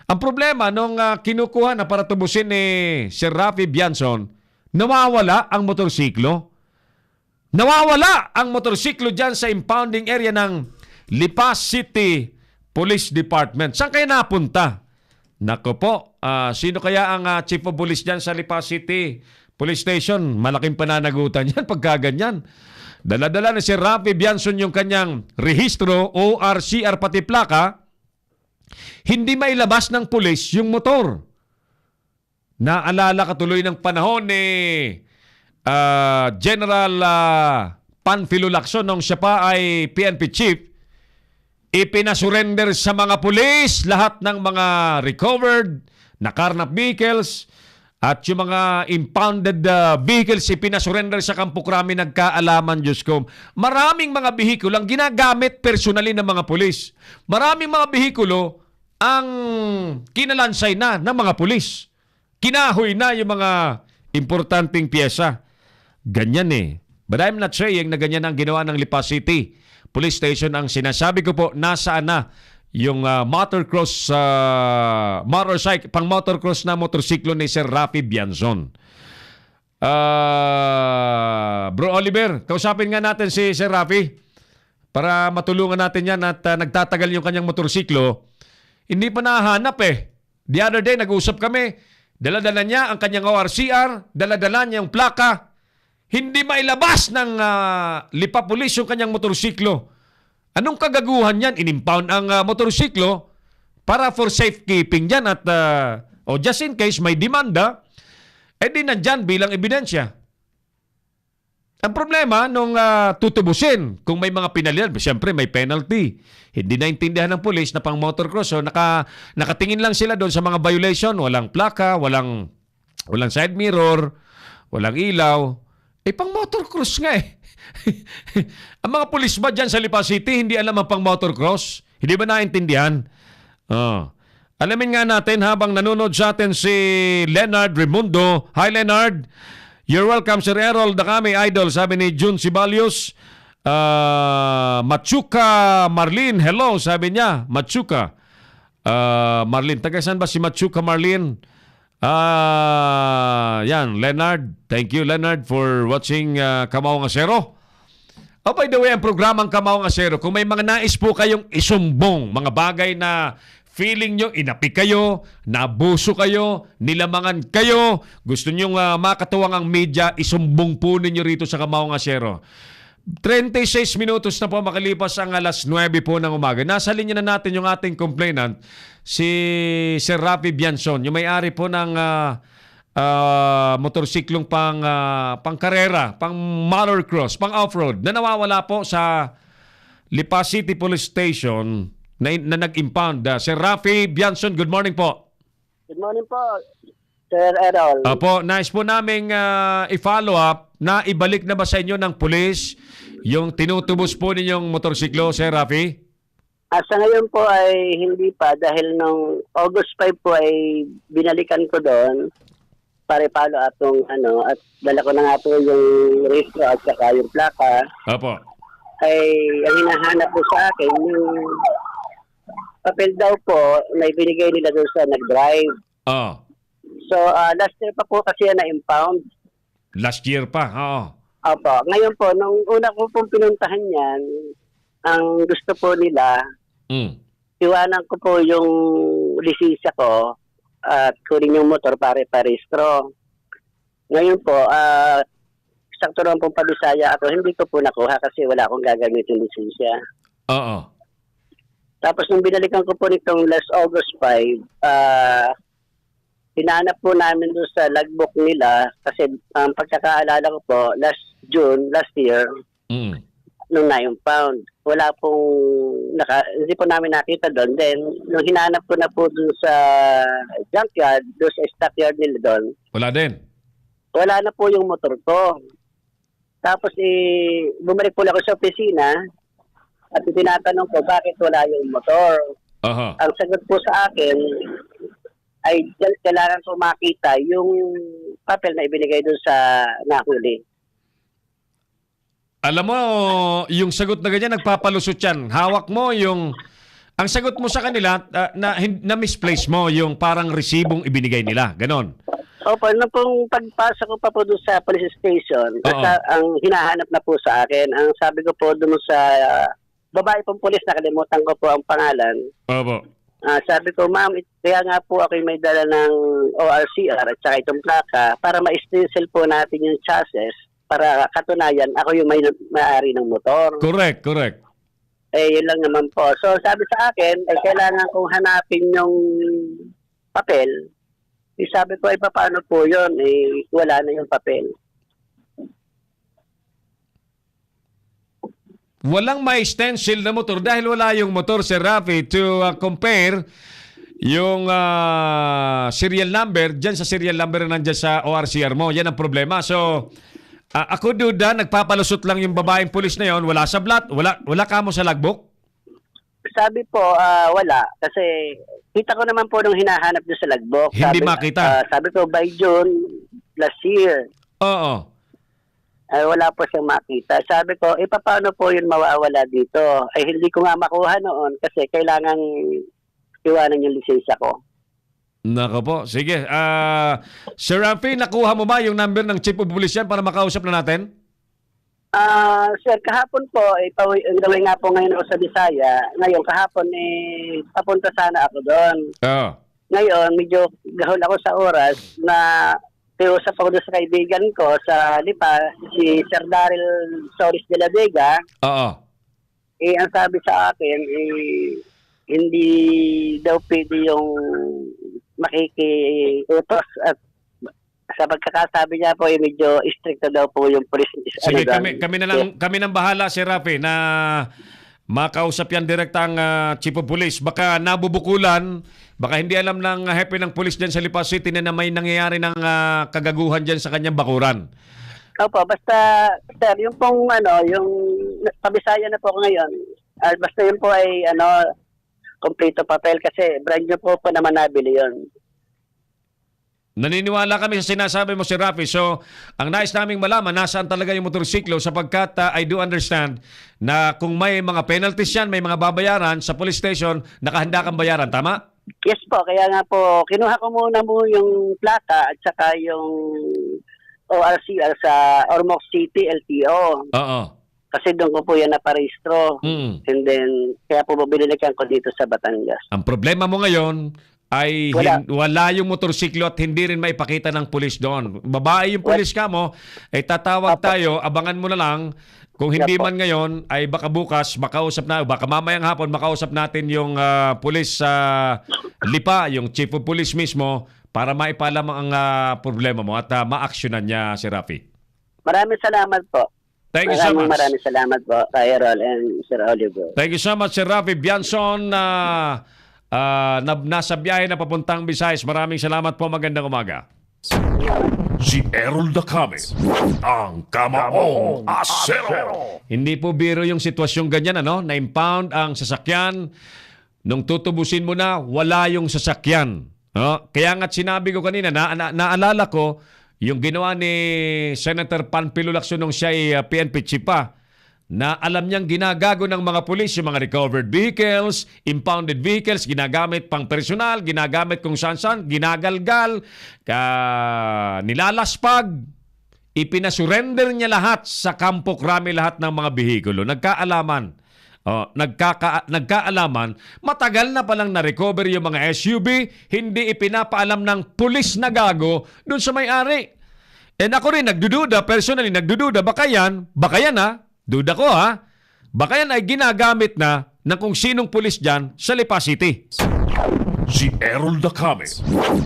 S1: Ang problema, nung kinukuha na para tubusin ni Sir Rafi Bianzon, nawawala ang motorsiklo. Nawawala ang motorsiklo dyan sa impounding area ng Lipa City Police Department. Saan kayo napunta? Nako po, sino kaya ang Chief of Police dyan sa Lipa City Police Station? Malaking pananagutan yan pagka ganyan. Dala-dala na si Rafi Bianzon yung kanyang rehistro, ORCR pati plaka, hindi mailabas ng pulis yung motor. Naalala katuloy ng panahon ni General Panfilo Lacson nung siya pa ay PNP Chief, ipinasurrender sa mga pulis lahat ng mga recovered na carnap vehicles at yung mga impounded vehicles ipinasurrender sa Kampo Krami. Nagkaalaman, Diyos ko. Maraming mga bihikulo ang ginagamit personally ng mga pulis. Maraming mga bihikulo ang kinalansay na ng mga pulis. Kinahoy na yung mga importanteng pyesa. Ganyan eh. But I'm not saying na ganyan ang ginawa ng Lipa City Police Station. Ang sinasabi ko po, nasaan na yung motocross, motorcycle, pang motocross na motorsiklo ni Sir Rafi Bianzon. Bro Oliver, kausapin nga natin si Sir Rafi para matulungan natin yan at nagtatagal yung kanyang motorsiklo. Hindi pa nahanap eh. The other day, nag-usap kami. Dala-dala niya ang kanyang ORCR, dala-dala niya yung plaka. Hindi mailabas ng Lipa Police yung kanyang motorsiklo. Anong kagaguhan yan? Inimpound ang motorsiklo para for safekeeping yan at just in case may demanda, di nandyan bilang ebidensya. Ang problema, nung tutubusin, kung may mga pinalian, siyempre may penalty. Hindi naintindihan ng pulis na pang motocross. So nakatingin lang sila doon sa mga violation. Walang plaka, walang side mirror, walang ilaw. Pang motocross nga eh. Ang mga pulis ba dyan sa Lipa City, hindi alam ang pang motocross? Hindi ba naintindihan? Alamin nga natin habang nanonood sa atin si Leonard Raimundo. Hi Leonard. You're welcome, Sir Errol Dacame, idol. Sabi ni June Sibalius. Machuca Marlene, hello, sabi niya. Machuca Marlene. Taga saan ba si Machuca Marlene? Yan, Leonard. Thank you, Leonard, for watching Kamaong Asero. By the way, ang programang Kamaong Asero, kung may mga nais po kayong isumbong, mga bagay na feeling nyo, inapi kayo, nabuso kayo, nilamangan kayo, gusto nyo makatuwang ang media, isumbong po ninyo rito sa Kamaong Asero. 36 minutos na po makalipas ang alas 9 po ng umaga. Nasa linya na natin yung ating complainant, si Sir Rafi Bianzon, yung may-ari po ng motorsiklong pang karera, pang motocross, pang off-road, na nawawala po sa Lipa City Police Station na nag-impound. Sir Rafi Bianzon, good morning po.
S7: Good morning po, Sir Errol.
S1: Opo, nice po naming i-follow up na ibalik na ba sa inyo ng pulis yung tinutubos po ninyong motorsiklo, Sir Rafi?
S11: Sa ngayon po ay hindi pa dahil nung August 5 po ay binalikan ko doon para i-follow up yung at dala ko na nga po yung registro at saka yung plaka.
S1: Opo.
S11: Ay ang hinahanap po sa akin yung papel daw po na ibinigay nila doon sa nag-drive. So last year pa po kasi na-impound.
S1: Last year pa, oo.
S11: Opo. Ngayon po, nung una ko pong pinuntahan yan, ang gusto po nila, iwanan ko po yung lisensya ko at kunin yung motor para iparehistro. Ngayon po, sakto naman pong pabisaya ako, hindi ko po nakuha kasi wala akong gagamitin lisensya.
S1: Oo.
S11: Tapos nung binalikan ko po nitong last August 5, hinanap po namin doon sa logbook nila kasi ang pagkakaalala ko po, last June, last year, nung na-impound. Wala pong, hindi po namin nakita doon. Then, nung hinanap ko na po doon sa junkyard, doon sa stockyard nila doon,
S1: Wala din.
S11: wala na po yung motor ko. Tapos, bumalik po ako sa opisina at tinatanong ko bakit wala yung motor.
S1: Aha.
S11: Ang sagot po sa akin ay kailangan ko makita yung papel na ibinigay doon sa nahuli.
S1: Alam mo, yung sagot na ganyan, nagpapalusot yan. Hawak mo yung... Ang sagot mo sa kanila, na misplace mo yung parang resibong ibinigay nila. Ganon.
S11: Opo, nung pong pagpasok ko pa po doon sa police station, ang hinahanap na po sa akin, ang sabi ko po doon sa babae pong police, nakalimutan ko po ang pangalan.
S1: Opo.
S11: Sabi ko, ma'am, kaya nga po ako may dala ng ORCR at saka itong plaka para ma-stencil po natin yung chassis para katunayan ako yung may-ari ng motor.
S1: Correct.
S11: Yun lang naman po. So, sabi sa akin, kailangan kong hanapin yung papel. Sabi ko, paano po yun? Wala na yung papel.
S1: Walang may stencil na motor dahil wala yung motor, Sir Rafi, to compare yung serial number dyan sa serial number na nandyan sa ORCR mo. Yan ang problema. So, ako duda, nagpapalusot lang yung babaeng pulis na yon. Wala sa blat? Wala ka mo sa logbook?
S11: Sabi po, wala. Kasi kita ko naman po nung hinahanap doon sa logbook.
S1: Hindi makita.
S11: Sabi ko, by June last year.
S1: Oo.
S11: Wala po siyang makita. Sabi ko, paano po yun mawawala dito? Hindi ko nga makuha noon kasi kailangan iwanan yung lisensya ko.
S1: Nako po. Sige. Sir Rafi, nakuha mo ba yung number ng Chief of Police yan para makausap na natin?
S11: Sir, kahapon po, gawin nga po ngayon ako sa Bisaya. Ngayon, kahapon, papunta sana ako doon.
S1: Oo.
S11: Ngayon, medyo gahol ako sa oras na piusap ako doon sa kaibigan ko sa Lipa, si Sir Daryl Soris de la Vega.
S1: Oo.
S11: Ang sabi sa akin, hindi daw pwede yung makikiutos at sa pagkakasabi niya po medyo strict daw po yung police.
S1: Sige, kami nang bahala, Sir Rafi, na makausap yan direktang Chief of Police. Baka nabubukulan, baka hindi alam ng hepe ng police dyan sa Lipa City na may nangyayari ng kagaguhan dyan sa kanyang bakuran.
S11: Opo, basta sir, yung pong yung pabisaya na po ako ngayon. Basta yun po ay kompleto papel kasi brand new po naman nabili yun.
S1: Naniniwala kami sa sinasabi mo, Sir Rafi. So, ang nais naming malaman, nasaan talaga yung motorsiklo sapagkat I do understand na kung may mga penalties yan, may mga babayaran sa police station, nakahanda kang bayaran. Tama?
S11: Yes po. Kaya nga po, kinuha ko muna yung plaka at saka yung ORCR sa Ormoc City, LTO.
S1: Oo.
S11: Kasi doon ko po yan naparehistro. And then, kaya po mabilinikan ko dito sa Batangas.
S1: Ang problema mo ngayon ay wala yung motorsiklo at hindi rin maipakita ng pulis doon. Babae yung pulis ka mo, tatawag tayo, abangan mo na lang. Kung hindi man ngayon, ay baka bukas, makausap na, baka mamayang hapon, makausap natin yung pulis sa Lipa, yung Chief of Police mismo, para maipalam ang problema mo at ma-actionan niya, si Rafi.
S11: Maraming salamat po.
S1: Thank you so much.
S11: Maraming salamat po, kay Errol and Sir Oliver.
S1: Thank you so much, Sir Rafi Bianson, nasa biyahe na papuntang Visayas. Maraming salamat po. Magandang umaga.
S5: Si Errol Dacame, ang Kamaong Asero.
S1: Hindi po biro yung sitwasyong ganyan, na-impound ang sasakyan. Nung tutubusin mo na, wala yung sasakyan. Kaya nga't sinabi ko kanina, naalala ko, yung ginawa ni Senator Panfilo Lacson nung siya ay PNP chief pa, na alam niyang ginagago ng mga pulis yung mga recovered vehicles, impounded vehicles, ginagamit pang personal, ginagamit kung saan-saan, ginagalgal, nilalaspag, ipinasurrender niya lahat sa Campo Crame lahat ng mga bihikulo. Nagkaalaman. Nagkaalaman, matagal na palang na-recover yung mga SUV, hindi ipinapaalam ng pulis na gago dun sa may-ari. And ako rin nagdududa, personally nagdududa, baka yan duda ko baka yan ay ginagamit na na kung sinong pulis dyan sa Lipa City.
S5: Si Errol Dacame,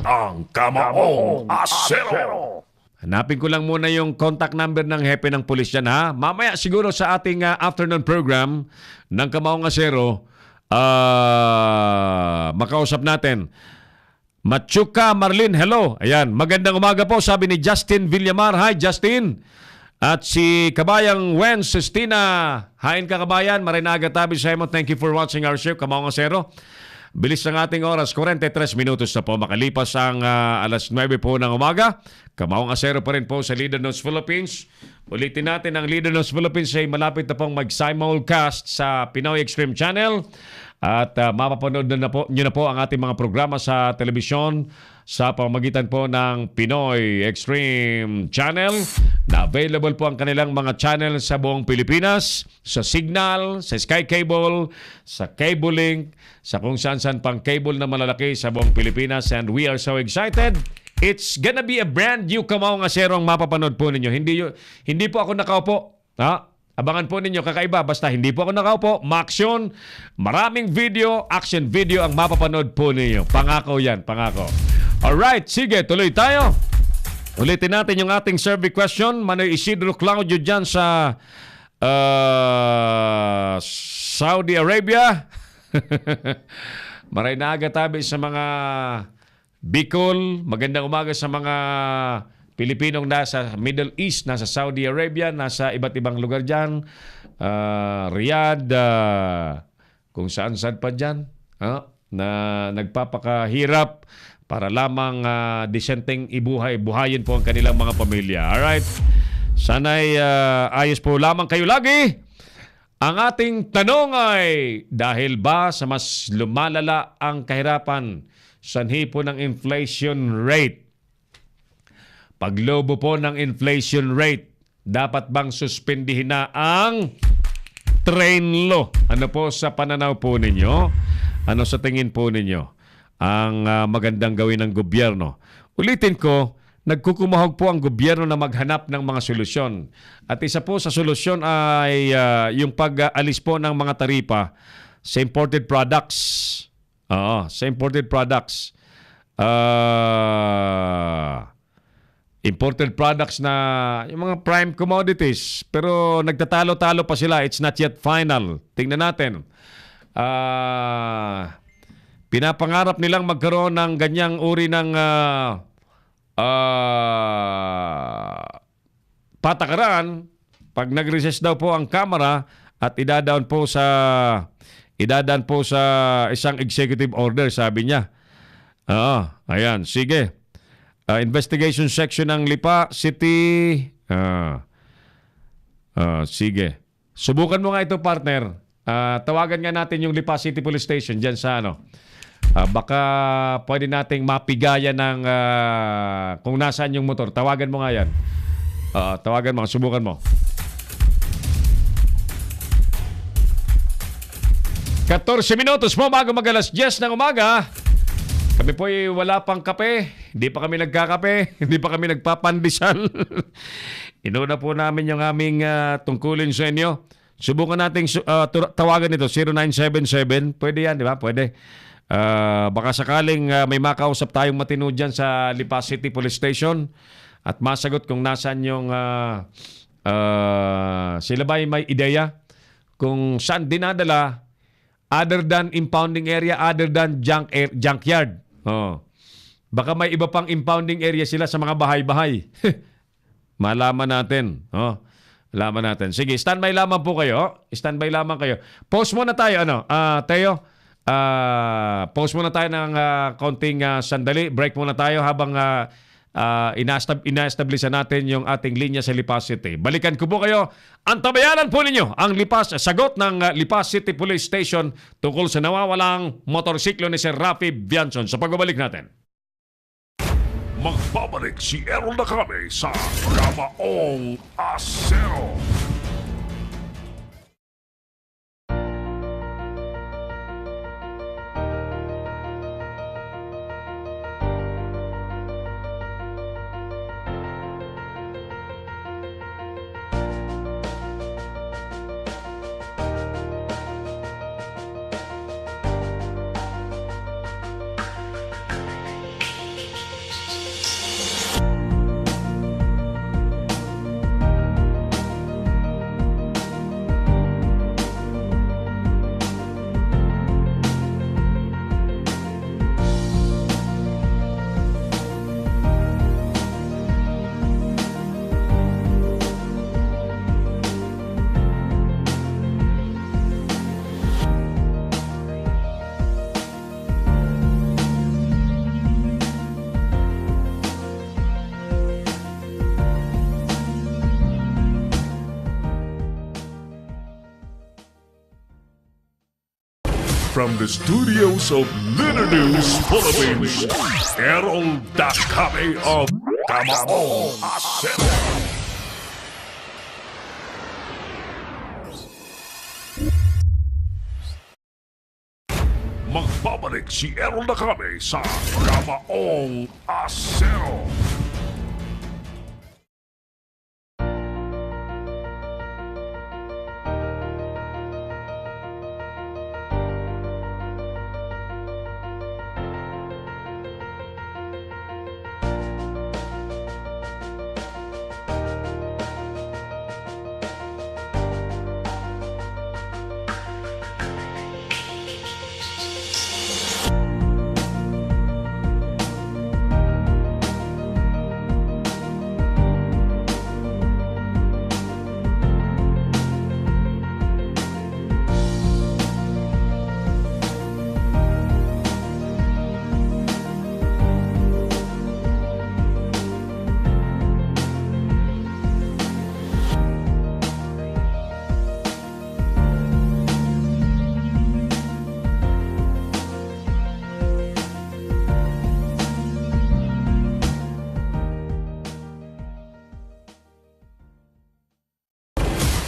S5: ang kamaong asero.
S1: Hanapin ko lang muna yung contact number ng hepe ng pulis dyan, ha? Mamaya siguro sa ating afternoon program ng Kamaong Asero, makausap natin. Machuca Marlin, hello. Ayan, magandang umaga po, sabi ni Justin Villamar. Hi, Justin. At si Kabayang Wen Sistina. Hain ka, Kabayan. Marinaga Tabi Simon, thank you for watching our show, Kamaong Asero. Bilis ng ating oras, 43 minutos na po. Makalipas ang alas 9 po ng umaga. Kamaong Asero pa rin po sa Leader News Philippines. Ulitin natin, ang Leader News Philippines ay malapit na pong mag-simulcast sa Pinoy Extreme Channel. At mapapanood nyo na po ang ating mga programa sa telebisyon sa pamamagitan po ng Pinoy Extreme Channel, na available po ang kanilang mga channel sa buong Pilipinas, sa Signal, sa Sky Cable, sa Cable Link, sa kung saan-saan pang cable na malalaki sa buong Pilipinas. And we are so excited. It's gonna be a brand new Kamaong Asero ang mapapanood po ninyo. Hindi po ako nakaupo. Ha? Abangan po ninyo, kakaiba. Basta hindi po ako nakaupo. Maaksyon. Maraming video, action video ang mapapanood po ninyo. Pangako yan, pangako. Alright, sige, tuloy tayo. Ulitin natin yung ating survey question. Manoy Isidro Claudio dyan sa Saudi Arabia. Maray na agatabi sa mga Bicol. Magandang umaga sa mga Pilipinong nasa Middle East, nasa Saudi Arabia, nasa iba't ibang lugar dyan. Riyadh, kung saan-saan pa dyan, na nagpapakahirap para lamang disenteng buhayin po ang kanilang mga pamilya. Alright? Sana'y ayos po lamang kayo lagi. Ang ating tanong ay, dahil ba sa mas lumalala ang kahirapan, sanhi po ng inflation rate? Paglobo po ng inflation rate, dapat bang suspendihin na ang train law? Ano po sa pananaw po ninyo? Ano sa tingin po ninyo ang magandang gawin ng gobyerno? Ulitin ko, nagkukumahog po ang gobyerno na maghanap ng mga solusyon. At isa po sa solusyon ay yung pag-alis po ng mga taripa sa imported products. Sa imported products. Imported products na yung mga prime commodities, pero nagtatalo-talo pa sila. It's not yet final. Tingnan natin. Pinapangarap nilang magkaroon ng ganyang uri ng patakaran pag nag-recess daw po ang Kamara at idadaan po sa isang executive order, sabi niya. Ayan, sige. Investigation section ng Lipa City. Sige. Subukan mo nga ito, partner. Tawagan nga natin yung Lipa City Police Station dyan sa baka pwede nating mapigayan ng kung nasaan yung motor. Tawagan mo nga yan. Tawagan mo, subukan mo. 14 minutos mo bago mag-alas 10 ng umaga. Kami po ay wala pang kape. Hindi pa kami nagkakape. Hindi pa kami nagpapandesal. Inuna po namin yung aming tungkulin sa inyo. Subukan nating tawagan ito, 0977. Pwede yan, di ba? Pwede. Baka sakaling may makausap tayong matino dyan sa Lipa City Police Station at masagot kung nasaan yung sila ba may ideya kung saan dinadala other than impounding area, other than junkyard. Baka may iba pang impounding area sila sa mga bahay-bahay. Malaman natin. Malaman natin. Sige, standby lamang po kayo. Standby lamang kayo. Pause muna tayo. Teo, pause muna tayo ng konting sandali. Break muna tayo habang ina-establish natin yung ating linya sa Lipa City. Balikan ko po kayo. Antabayanan po ninyo ang sagot ng Lipa City Police Station tungkol sa nawawalang motorsiklo ni Sir Rafi Bianson. Sa pagbabalik natin.
S5: Magbabalik si Errol Dacame sa Kamaong Asero. From the studios of Litter News Philippines, Errol Dakame of Kamao Asero. Magbabalik si Errol Dakame sa Kamaong Asero.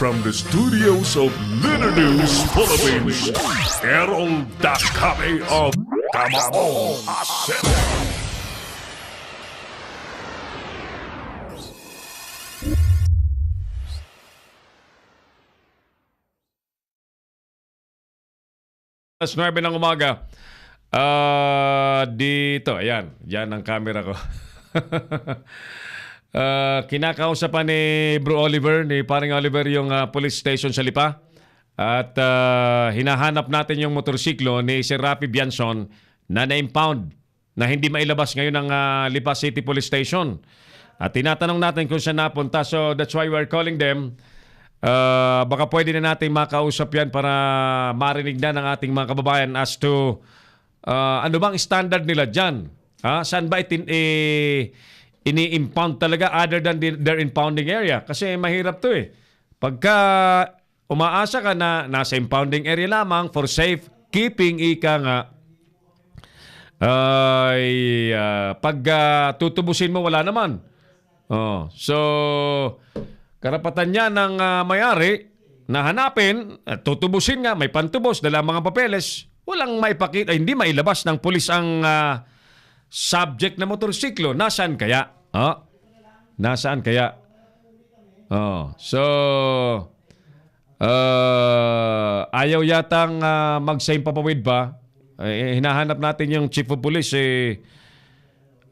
S5: From the studios of Litter News Philippines, Errol Dakame of Kamao Asero.
S1: Alas 9 ng umaga. Dito, ayan. Yan ang camera ko. Kinakausapan ni Bro Oliver, ni paring Oliver, yung police station sa Lipa. At hinahanap natin yung motorsiklo ni Sir Rafi Bianson na na-impound na hindi mailabas ngayon ng Lipa City Police Station. At tinatanong natin kung saan napunta. So that's why we're calling them. Baka pwede na natin makausap yan para marinig na ng ating mga kababayan as to ano bang standard nila dyan. Saan ba ini-impound talaga other than their impounding area? Kasi mahirap to eh. Pagka umaasa ka na nasa impounding area lamang for safe keeping, ika nga, pag tutubusin mo, wala naman. So, karapatan niya ng may-ari na hanapin, tutubusin nga, may pantubos, dala mga papeles, walang maipakita, hindi mailabas ng pulis ang subject na motorsiklo. Nasaan kaya? Nasaan kaya? So, ayaw yatang mag-same papawid pa. Hinahanap natin yung chief of police.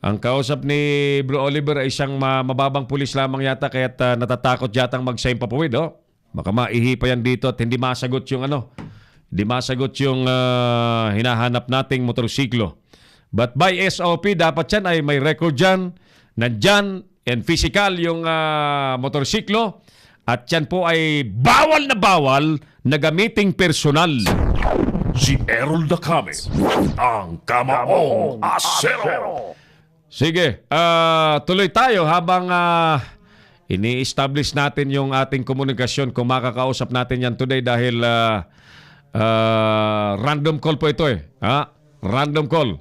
S1: Ang kausap ni Bro Oliver ay isang mababang pulis lamang yata, kaya't natatakot yatang mag-same papawid. Baka maihi pa yan dito at hindi masagot yung hindi masagot yung hinahanap nating motorsiklo. But by SOP, dapat yan ay may record dyan, nandyan, and physical yung motorsiklo. At yan po ay bawal na gamiting personal.
S5: Si Errol Dakame, ang Kamaong Asero.
S1: Sige, tuloy tayo habang ini-establish natin yung ating komunikasyon kung makakausap natin yan today dahil random call po ito eh. Random call.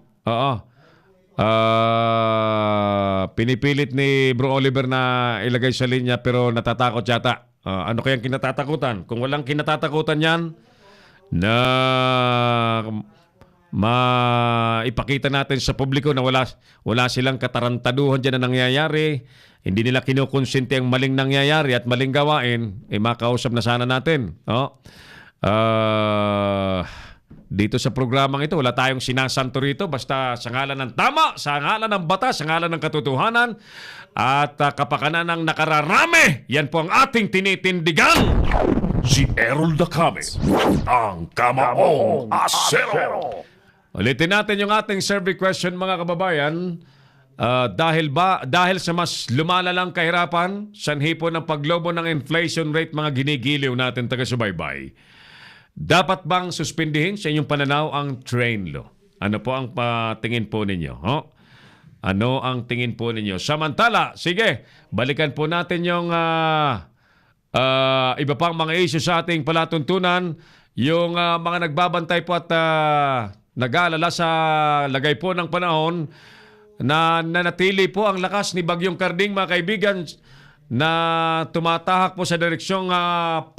S1: Pinipilit ni Bro Oliver na ilagay sa linya pero natatakot yata. Ano kayang kinatatakutan? Kung walang kinatatakutan yan, na maipakita natin sa publiko na wala silang katarantaduhan dyan na nangyayari, hindi nila kinukonsente ang maling nangyayari at maling gawain, makausap na sana natin. Dito sa programang ito, wala tayong sinasanto rito, basta sa ngalan ng tama, sa ngalan ng batas, sa ngalan ng katotohanan, at kapakanan ng nakararami, yan po ang ating tinitindigan.
S5: Si Errol Dakame, ang Kamaong Asero.
S1: Ulitin natin yung ating survey question, mga kababayan. Dahil sa mas lumalalang kahirapan, sanhi po ng paglobo ng inflation rate, mga ginigiliw natin taga-subaybay, dapat bang suspindihin sa inyong pananaw ang train law? Ano po ang tingin po ninyo? Ano ang tingin po ninyo? Samantala, sige, balikan po natin yung iba pang mga issue sa ating palatuntunan. yung mga nagbabantay po at nag-aalala sa lagay po ng panahon na nanatili po ang lakas ni Bagyong Karding, mga kaibigan, na tumatahak po sa direksyong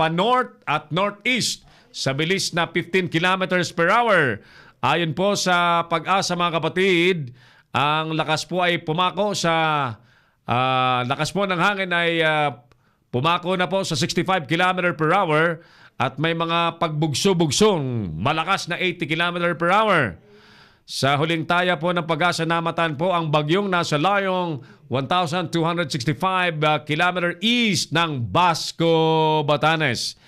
S1: pa-north at northeast sa bilis na 15 kilometers per hour. Ayon po sa Pag-asa, mga kapatid, ang lakas po ay pumako sa lakas po ng hangin ay pumako na po sa 65 km per hour at may mga pagbugso-bugsong malakas na 80 km per hour. Sa huling taya po ng Pag-asa, namatan po ang bagyong nasa layong 1,265 km east ng Basco, Batanes.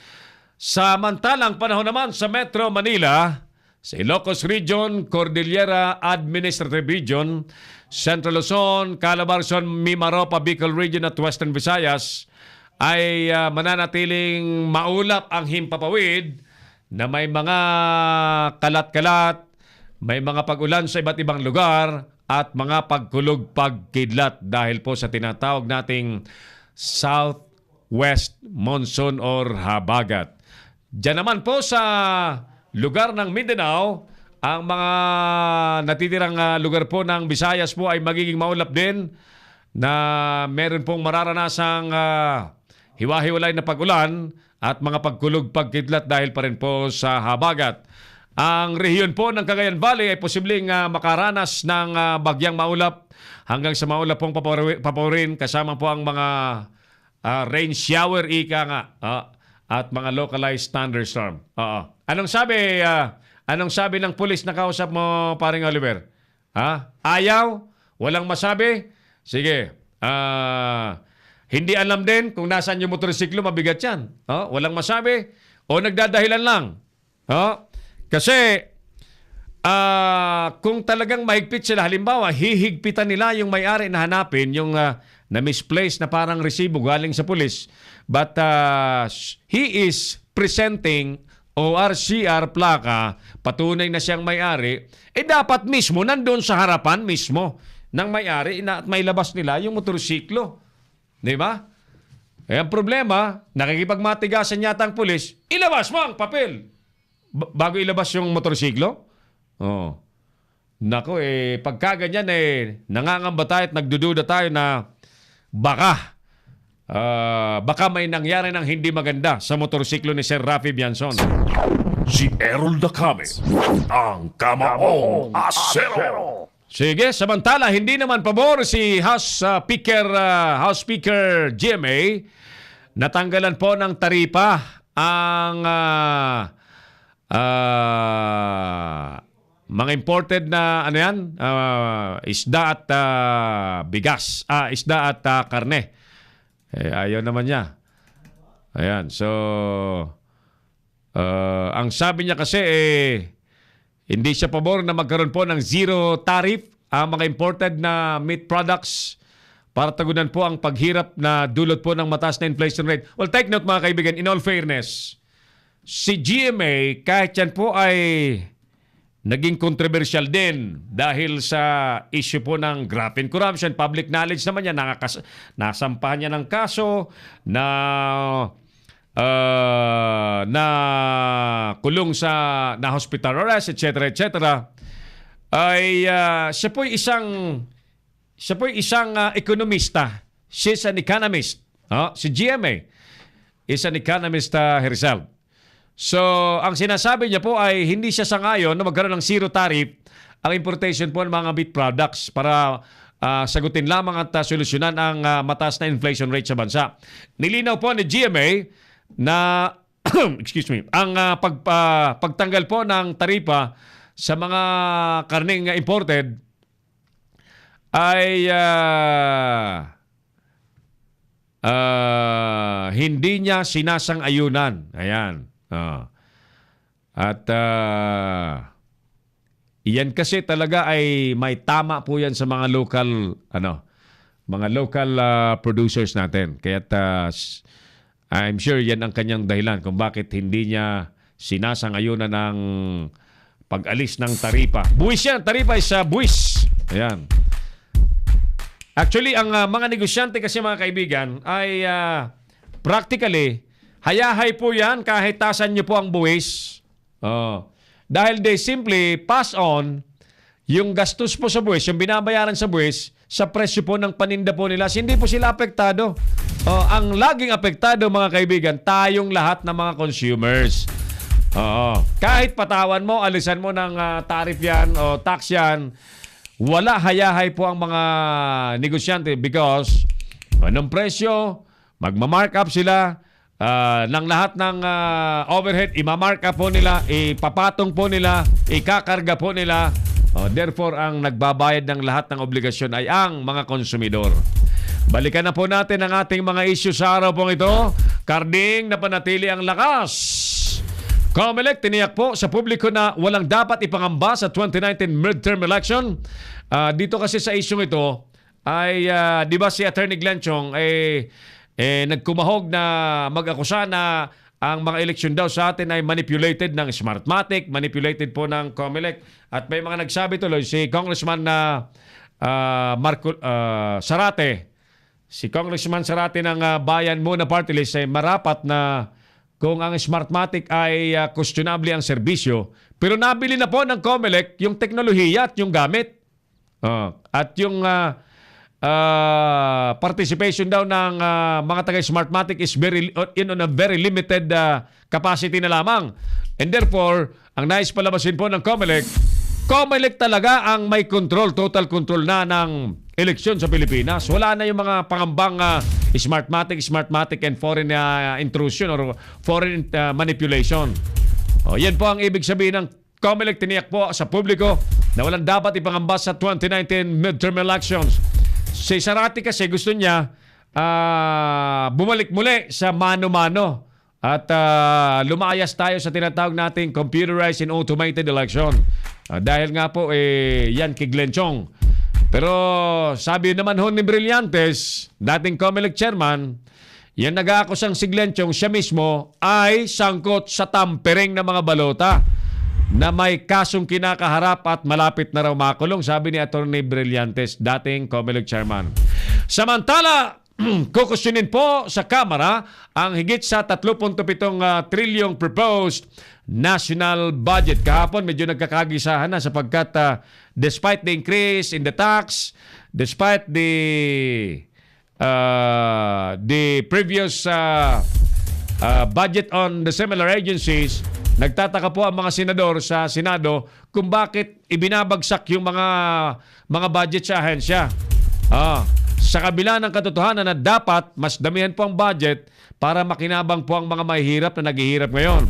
S1: Samantalang panahon naman sa Metro Manila, sa Ilocos Region, Cordillera Administrative Region, Central Luzon, Calabarzon, Mimaropa, Bicol Region at Western Visayas ay mananatiling maulap ang himpapawid na may mga kalat-kalat, may mga pag-ulan sa iba't ibang lugar at mga pagkulog-pagkidlat dahil po sa tinatawag nating Southwest Monsoon or habagat. Diyan naman po sa lugar ng Mindanao, ang mga natitirang lugar po ng Visayas po ay magiging maulap din na meron pong mararanasang hiwa-hiwalay na pag-ulan at mga pagkulog-pagkidlat dahil pa rin po sa habagat. Ang rehiyon po ng Cagayan Valley ay posibleng makaranas ng bagyang maulap hanggang sa maulap pong paporin kasama po ang mga rain shower, ika nga, at mga localized thunderstorm. Anong sabi ng pulis na kausap mo, paring Oliver? Ayaw? Walang masabi? Sige. Hindi alam din kung nasaan yung motorsiklo, mabigat yan. Walang masabi? O nagdadahilan lang? Kasi kung talagang mahigpit sila, halimbawa, hihigpitan nila yung may-ari na hanapin yung na misplaced na parang resibo galing sa pulis. But he is presenting ORCR plaka, patunay na siyang may-ari, dapat mismo nandun sa harapan mismo ng may-ari at may labas nila yung motorsiklo. Di ba? Ang problema, nakikipagmatigasan yata ang pulis, ilabas mo ang papel bago ilabas yung motorsiklo. Nako, pagka ganyan, nangangamba tayo at nagdududa tayo na baka may nangyari ng hindi maganda sa motorsiklo ni Sir Rafi Bianzon.
S5: Si Errol Dacame, ang Kamaong Asero.
S1: Sige, samantala, hindi naman pabor si House Speaker GMA. Natanggalan po ng taripa ang mga imported na isda at bigas, isda at karne. Ayaw naman niya. Ayan, so ang sabi niya kasi hindi siya pabor na magkaroon po ng zero tariff ang mga imported na meat products para tagunan po ang paghirap na dulot po ng mataas na inflation rate. Well, take note mga kaibigan, in all fairness, si GMA kahit yan po ay naging controversial din dahil sa issue po ng graft and corruption. Public knowledge naman yan, nasampahan niya ng kaso na kulong sa na hospital arrest, etc. Ay siya po isang ekonomista. She's an economist. Si GMA is an economist herself. So, ang sinasabi niya po ay hindi siya sangayon na magkaroon ng zero tariff ang importation po ng mga meat products para sagutin lamang at solusyonan ang mataas na inflation rate sa bansa. Nilinaw po ni GMA na ang pagtanggal po ng taripa sa mga karneng imported ay hindi niya sinasang-ayunan. Ayan. At iyan kasi talaga ay may tama po yan sa mga local producers natin. Kaya I'm sure yan ang kanyang dahilan kung bakit hindi niya sinasang-ayunan ng pag-alis ng taripa. Buwis yan. Taripa is buwis. Ayan. Actually, ang mga negosyante kasi mga kaibigan ay practically Hayahay po yan kahit tasan nyo po ang buwis. Dahil they simply pass on yung gastos po sa buwis, yung binabayaran sa buwis, sa presyo po ng paninda po nila. Hindi po sila apektado. Ang laging apektado, mga kaibigan, tayong lahat ng mga consumers. Kahit patawan mo, alisan mo ng tariff yan o tax yan, wala hayahay po ang mga negosyante because anong presyo, magmamarkup sila ng lahat ng overhead, imamarkup po nila, ipapatong po nila, ikakarga po nila. Therefore, ang nagbabayad ng lahat ng obligasyon ay ang mga konsumidor. Balikan na po natin ang ating mga issue sa araw pong ito. Karding, napanatili ang lakas. COMELEC tiniyak po sa publiko na walang dapat ipangamba sa 2019 midterm election. Dito kasi sa issue ito ay di ba si Attorney Glenn Chong nagkumahog na mag-akusa na ang mga eleksyon daw sa atin ay manipulated ng Smartmatic, manipulated po ng COMELEC. At may mga nagsabi tuloy, si Congressman Zarate, si Congressman Zarate ng Bayan Muna Party List ay marapat na kung ang Smartmatic ay questionable ang serbisyo. Pero nabili na po ng COMELEC yung teknolohiya at yung gamit. At yung participation daw ng mga taga-Smartmatic is on a very limited capacity na lamang. And therefore, ang nais palabasin po ng COMELEC talaga ang may control, total control na ng eleksyon sa Pilipinas. Wala na yung mga pangambang Smartmatic and foreign intrusion or foreign manipulation. Yan po ang ibig sabihin ng COMELEC. Tiniyak po sa publiko na walang dapat ipangamba sa 2019 midterm elections. Si Zarate kasi gusto niya bumalik muli sa mano-mano at lumayas tayo sa tinatawag nating computerized and automated election. Dahil nga po, yan kay Glenn Chong. Pero sabi naman ho ni Brillantes, dating COMELEC chairman, yan nag-aakusang si Glenn Chong, siya mismo ay sangkot sa tampering ng mga balota na may kasong kinakaharap at malapit na raw makulong, sabi ni Atty. Brillantes, dating COMELEC chairman. Samantala, kukusyonin po sa Kamara ang higit sa 3.7 trilyong proposed national budget. Kahapon medyo nagkakagisahan na sapagkat despite the increase in the tax, despite the previous budget on the similar agencies, nagtataka po ang mga senador sa Senado kung bakit ibinabagsak yung mga budget sa ahensya. Sa kabila ng katotohanan na dapat mas damihan po ang budget para makinabang po ang mga mahihirap na naghihirap ngayon.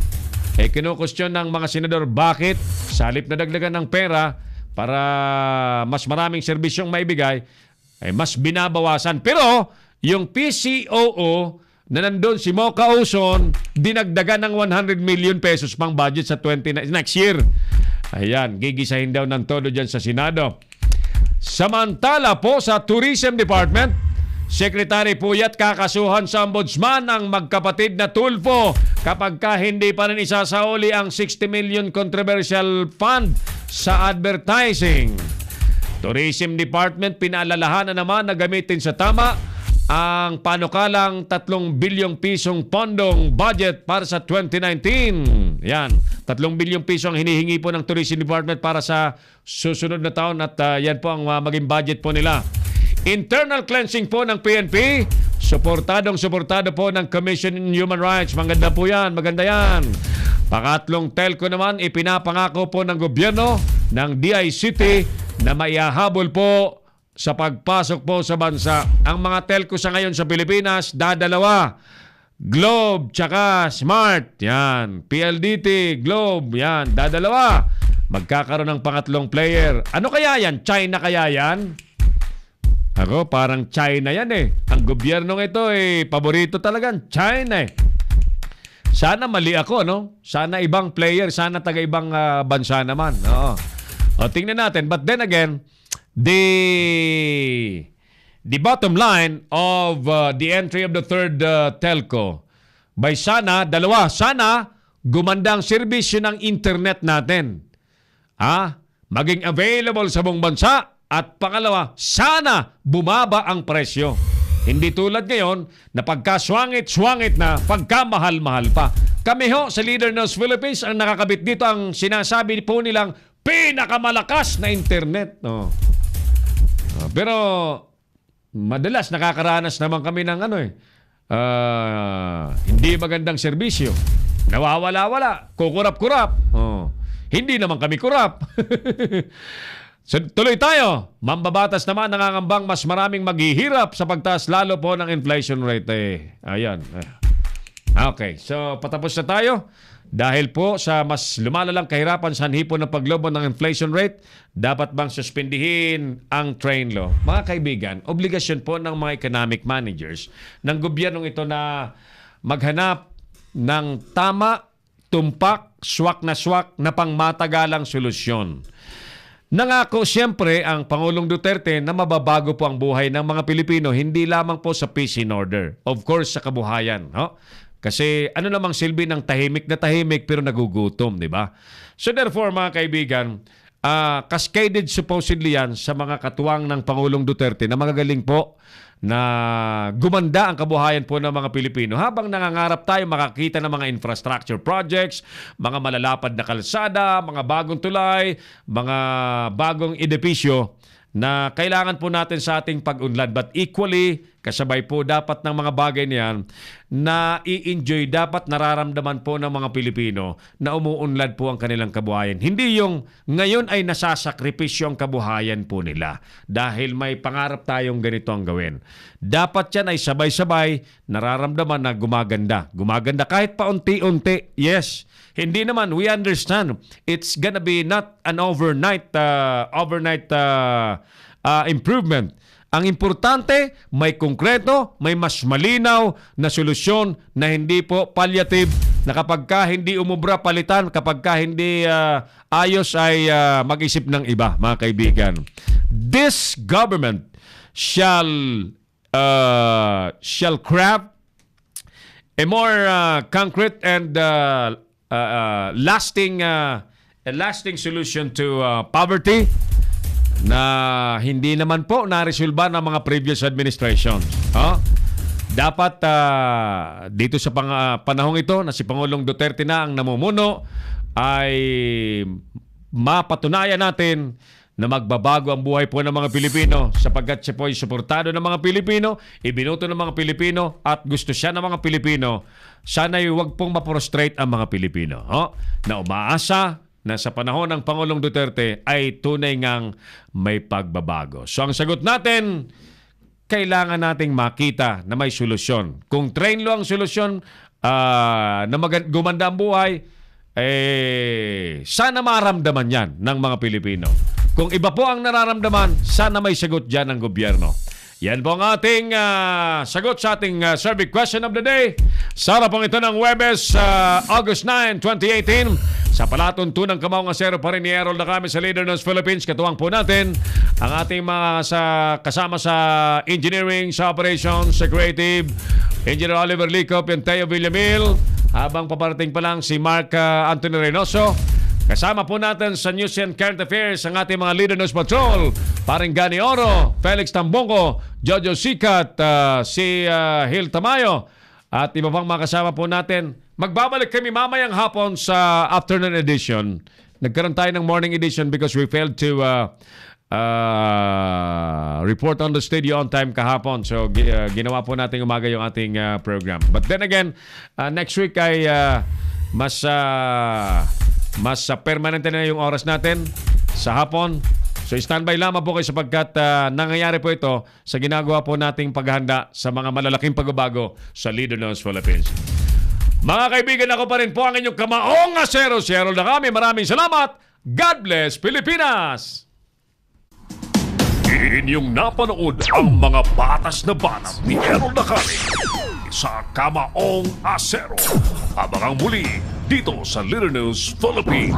S1: Kinukustyon ng mga senador bakit sa halip na dagdagan ng pera para mas maraming serbisyong maibigay, mas binabawasan. Pero yung PCOO na nandun si Mocha Uson, dinagdagan ng 100 million pesos pang budget sa next year. Ayan, gigisahin daw ng todo dyan sa Senado. Samantala po sa Tourism Department, Secretary Puyat kakasuhan sa Ombudsman ang magkapatid na Tulfo kapag hindi pa rin isasauli ang 60 million controversial fund sa advertising. Tourism Department pinaalalahanan naman na gamitin sa tama ang panukalang 3 bilyong pisong pondong budget para sa 2019. Yan, 3 bilyong piso ang hinihingi po ng Tourism Department para sa susunod na taon at yan po ang maging budget po nila. Internal cleansing po ng PNP, suportado po ng Commission on Human Rights. Maganda po yan, maganda yan. Pangatlong telco naman, ipinapangako po ng gobyerno ng DICT na maihahabol po sa pagpasok po sa bansa. Ang mga telco sa ngayon sa Pilipinas, dadalawa. Globe tsaka Smart. Yan. PLDT, Globe. Yan. Dadalawa. Magkakaroon ng pangatlong player. Ano kaya yan? China kaya yan? Ako, parang China yan Ang gobyernong ito paborito talagang China Sana mali ako, no? Sana ibang player. Sana taga-ibang bansa naman. Oo. O, tingnan natin. But then again, the bottom line of the entry of the third telco by sana gumanda ang serbisyo ng internet natin. Maging available sa buong bansa at pangalawa, sana bumaba ang presyo. Hindi tulad ngayon na pagka-swangit-swangit na, pagka-mahal-mahal pa. Kami ho sa Leader News Philippines ang nakakabit dito ang sinasabi po nilang pinakamalakas na internet. No. Pero madalas nakakaranas naman kami ng hindi magandang serbisyo. Nawawala-wala, kukurap-kurap. Hindi naman kami kurap. So, tuloy tayo. Mambabatas naman nangangambang mas maraming maghihirap sa pagtaas lalo po ng inflation rate. Ayan. Okay, so patapos na tayo. Dahil po sa mas lumalalang kahirapan sa sanhi po ng paglobo ng inflation rate, dapat bang suspindihin ang train law? Mga kaibigan, obligasyon po ng mga economic managers ng gobyernong ito na maghanap ng tama, tumpak, swak na pangmatagalang solusyon. Nangako siyempre ang Pangulong Duterte na mababago po ang buhay ng mga Pilipino, hindi lamang po sa peace and order. Of course, sa kabuhayan. Kasi ano namang silbi ng tahimik na tahimik pero nagugutom, di ba? So therefore, mga kaibigan, cascaded supposedly yan sa mga katuwang ng Pangulong Duterte na magagaling po na gumanda ang kabuhayan po ng mga Pilipino habang nangangarap tayo makakita ng mga infrastructure projects, mga malalapad na kalsada, mga bagong tulay, mga bagong edipisyo na kailangan po natin sa ating pag-unlad. But equally, kasabay po dapat ng mga bagay niyan na i-enjoy, dapat nararamdaman po ng mga Pilipino na umuunlad po ang kanilang kabuhayan. Hindi yung ngayon ay nasasakripisyo ang kabuhayan po nila dahil may pangarap tayong ganito ang gawin. Dapat yan ay sabay-sabay nararamdaman na gumaganda. Gumaganda kahit paunti-unti. Yes. Hindi naman, we understand. It's gonna be not an overnight improvement. Ang importante, may konkreto, may mas malinaw na solusyon na hindi po palliative, na kapag ka hindi umubra palitan, kapag ka hindi ayos ay mag-isip ng iba, mga kaibigan. This government shall craft a more concrete and lasting solution to poverty na hindi naman po naresolba ng mga previous administrations. Dapat dito sa panahong ito na si Pangulong Duterte na ang namumuno ay mapatunayan natin na magbabago ang buhay po ng mga Pilipino sapagkat siya po ay suportado ng mga Pilipino, ibinuto ng mga Pilipino at gusto siya ng mga Pilipino. Sana'y huwag pong maprostrate ang mga Pilipino na umaasa na sa panahon ng Pangulong Duterte ay tunay ngang may pagbabago. So ang sagot natin, kailangan nating makita na may solusyon. Kung train law ang solusyon na gumanda ang buhay, sana maramdaman yan ng mga Pilipino. Kung iba po ang nararamdaman, sana may sagot dyan ng gobyerno. Yan po ang ating sagot sa ating survey question of the day. Sa harapang ito ng Huwebes, August 9, 2018. Sa palatuntunang Kamaong Asero pa rin ni Errol na kami sa Leader News Philippines. Katuwang po natin ang ating mga kasama sa engineering, sa operations, sa creative, Engineer Oliver Licop and Teo Villamil. Habang paparating pa lang si Mark Anthony Reynoso. Kasama po natin sa News and Current Affairs ang ating mga Leader News Patrol, paring Gani Oro, Felix Tambongko, Jojo Sikat, si Hil Tamayo, at iba pang mga kasama po natin. Magbabalik kami mamayang hapon sa afternoon edition. Nagkaroon tayo ng morning edition because we failed to report on the studio on time kahapon. So, ginawa po natin umaga yung ating program. But then again, next week ay mas permanente na yung oras natin sa hapon. So standby lamang po kayo sapagkat nangyayari po ito sa ginagawa po nating paghahanda sa mga malalaking pagbabago sa Leader News Philippines. Mga kaibigan, ako pa rin po ang inyong Kamaong Asero. Si Errol na kami. Maraming salamat. God bless Pilipinas!
S5: Inyong napanood ang mga batas na batas ni Errol na kami sa Kamaong Asero. Abangang muli dito sa Leader News Philippines.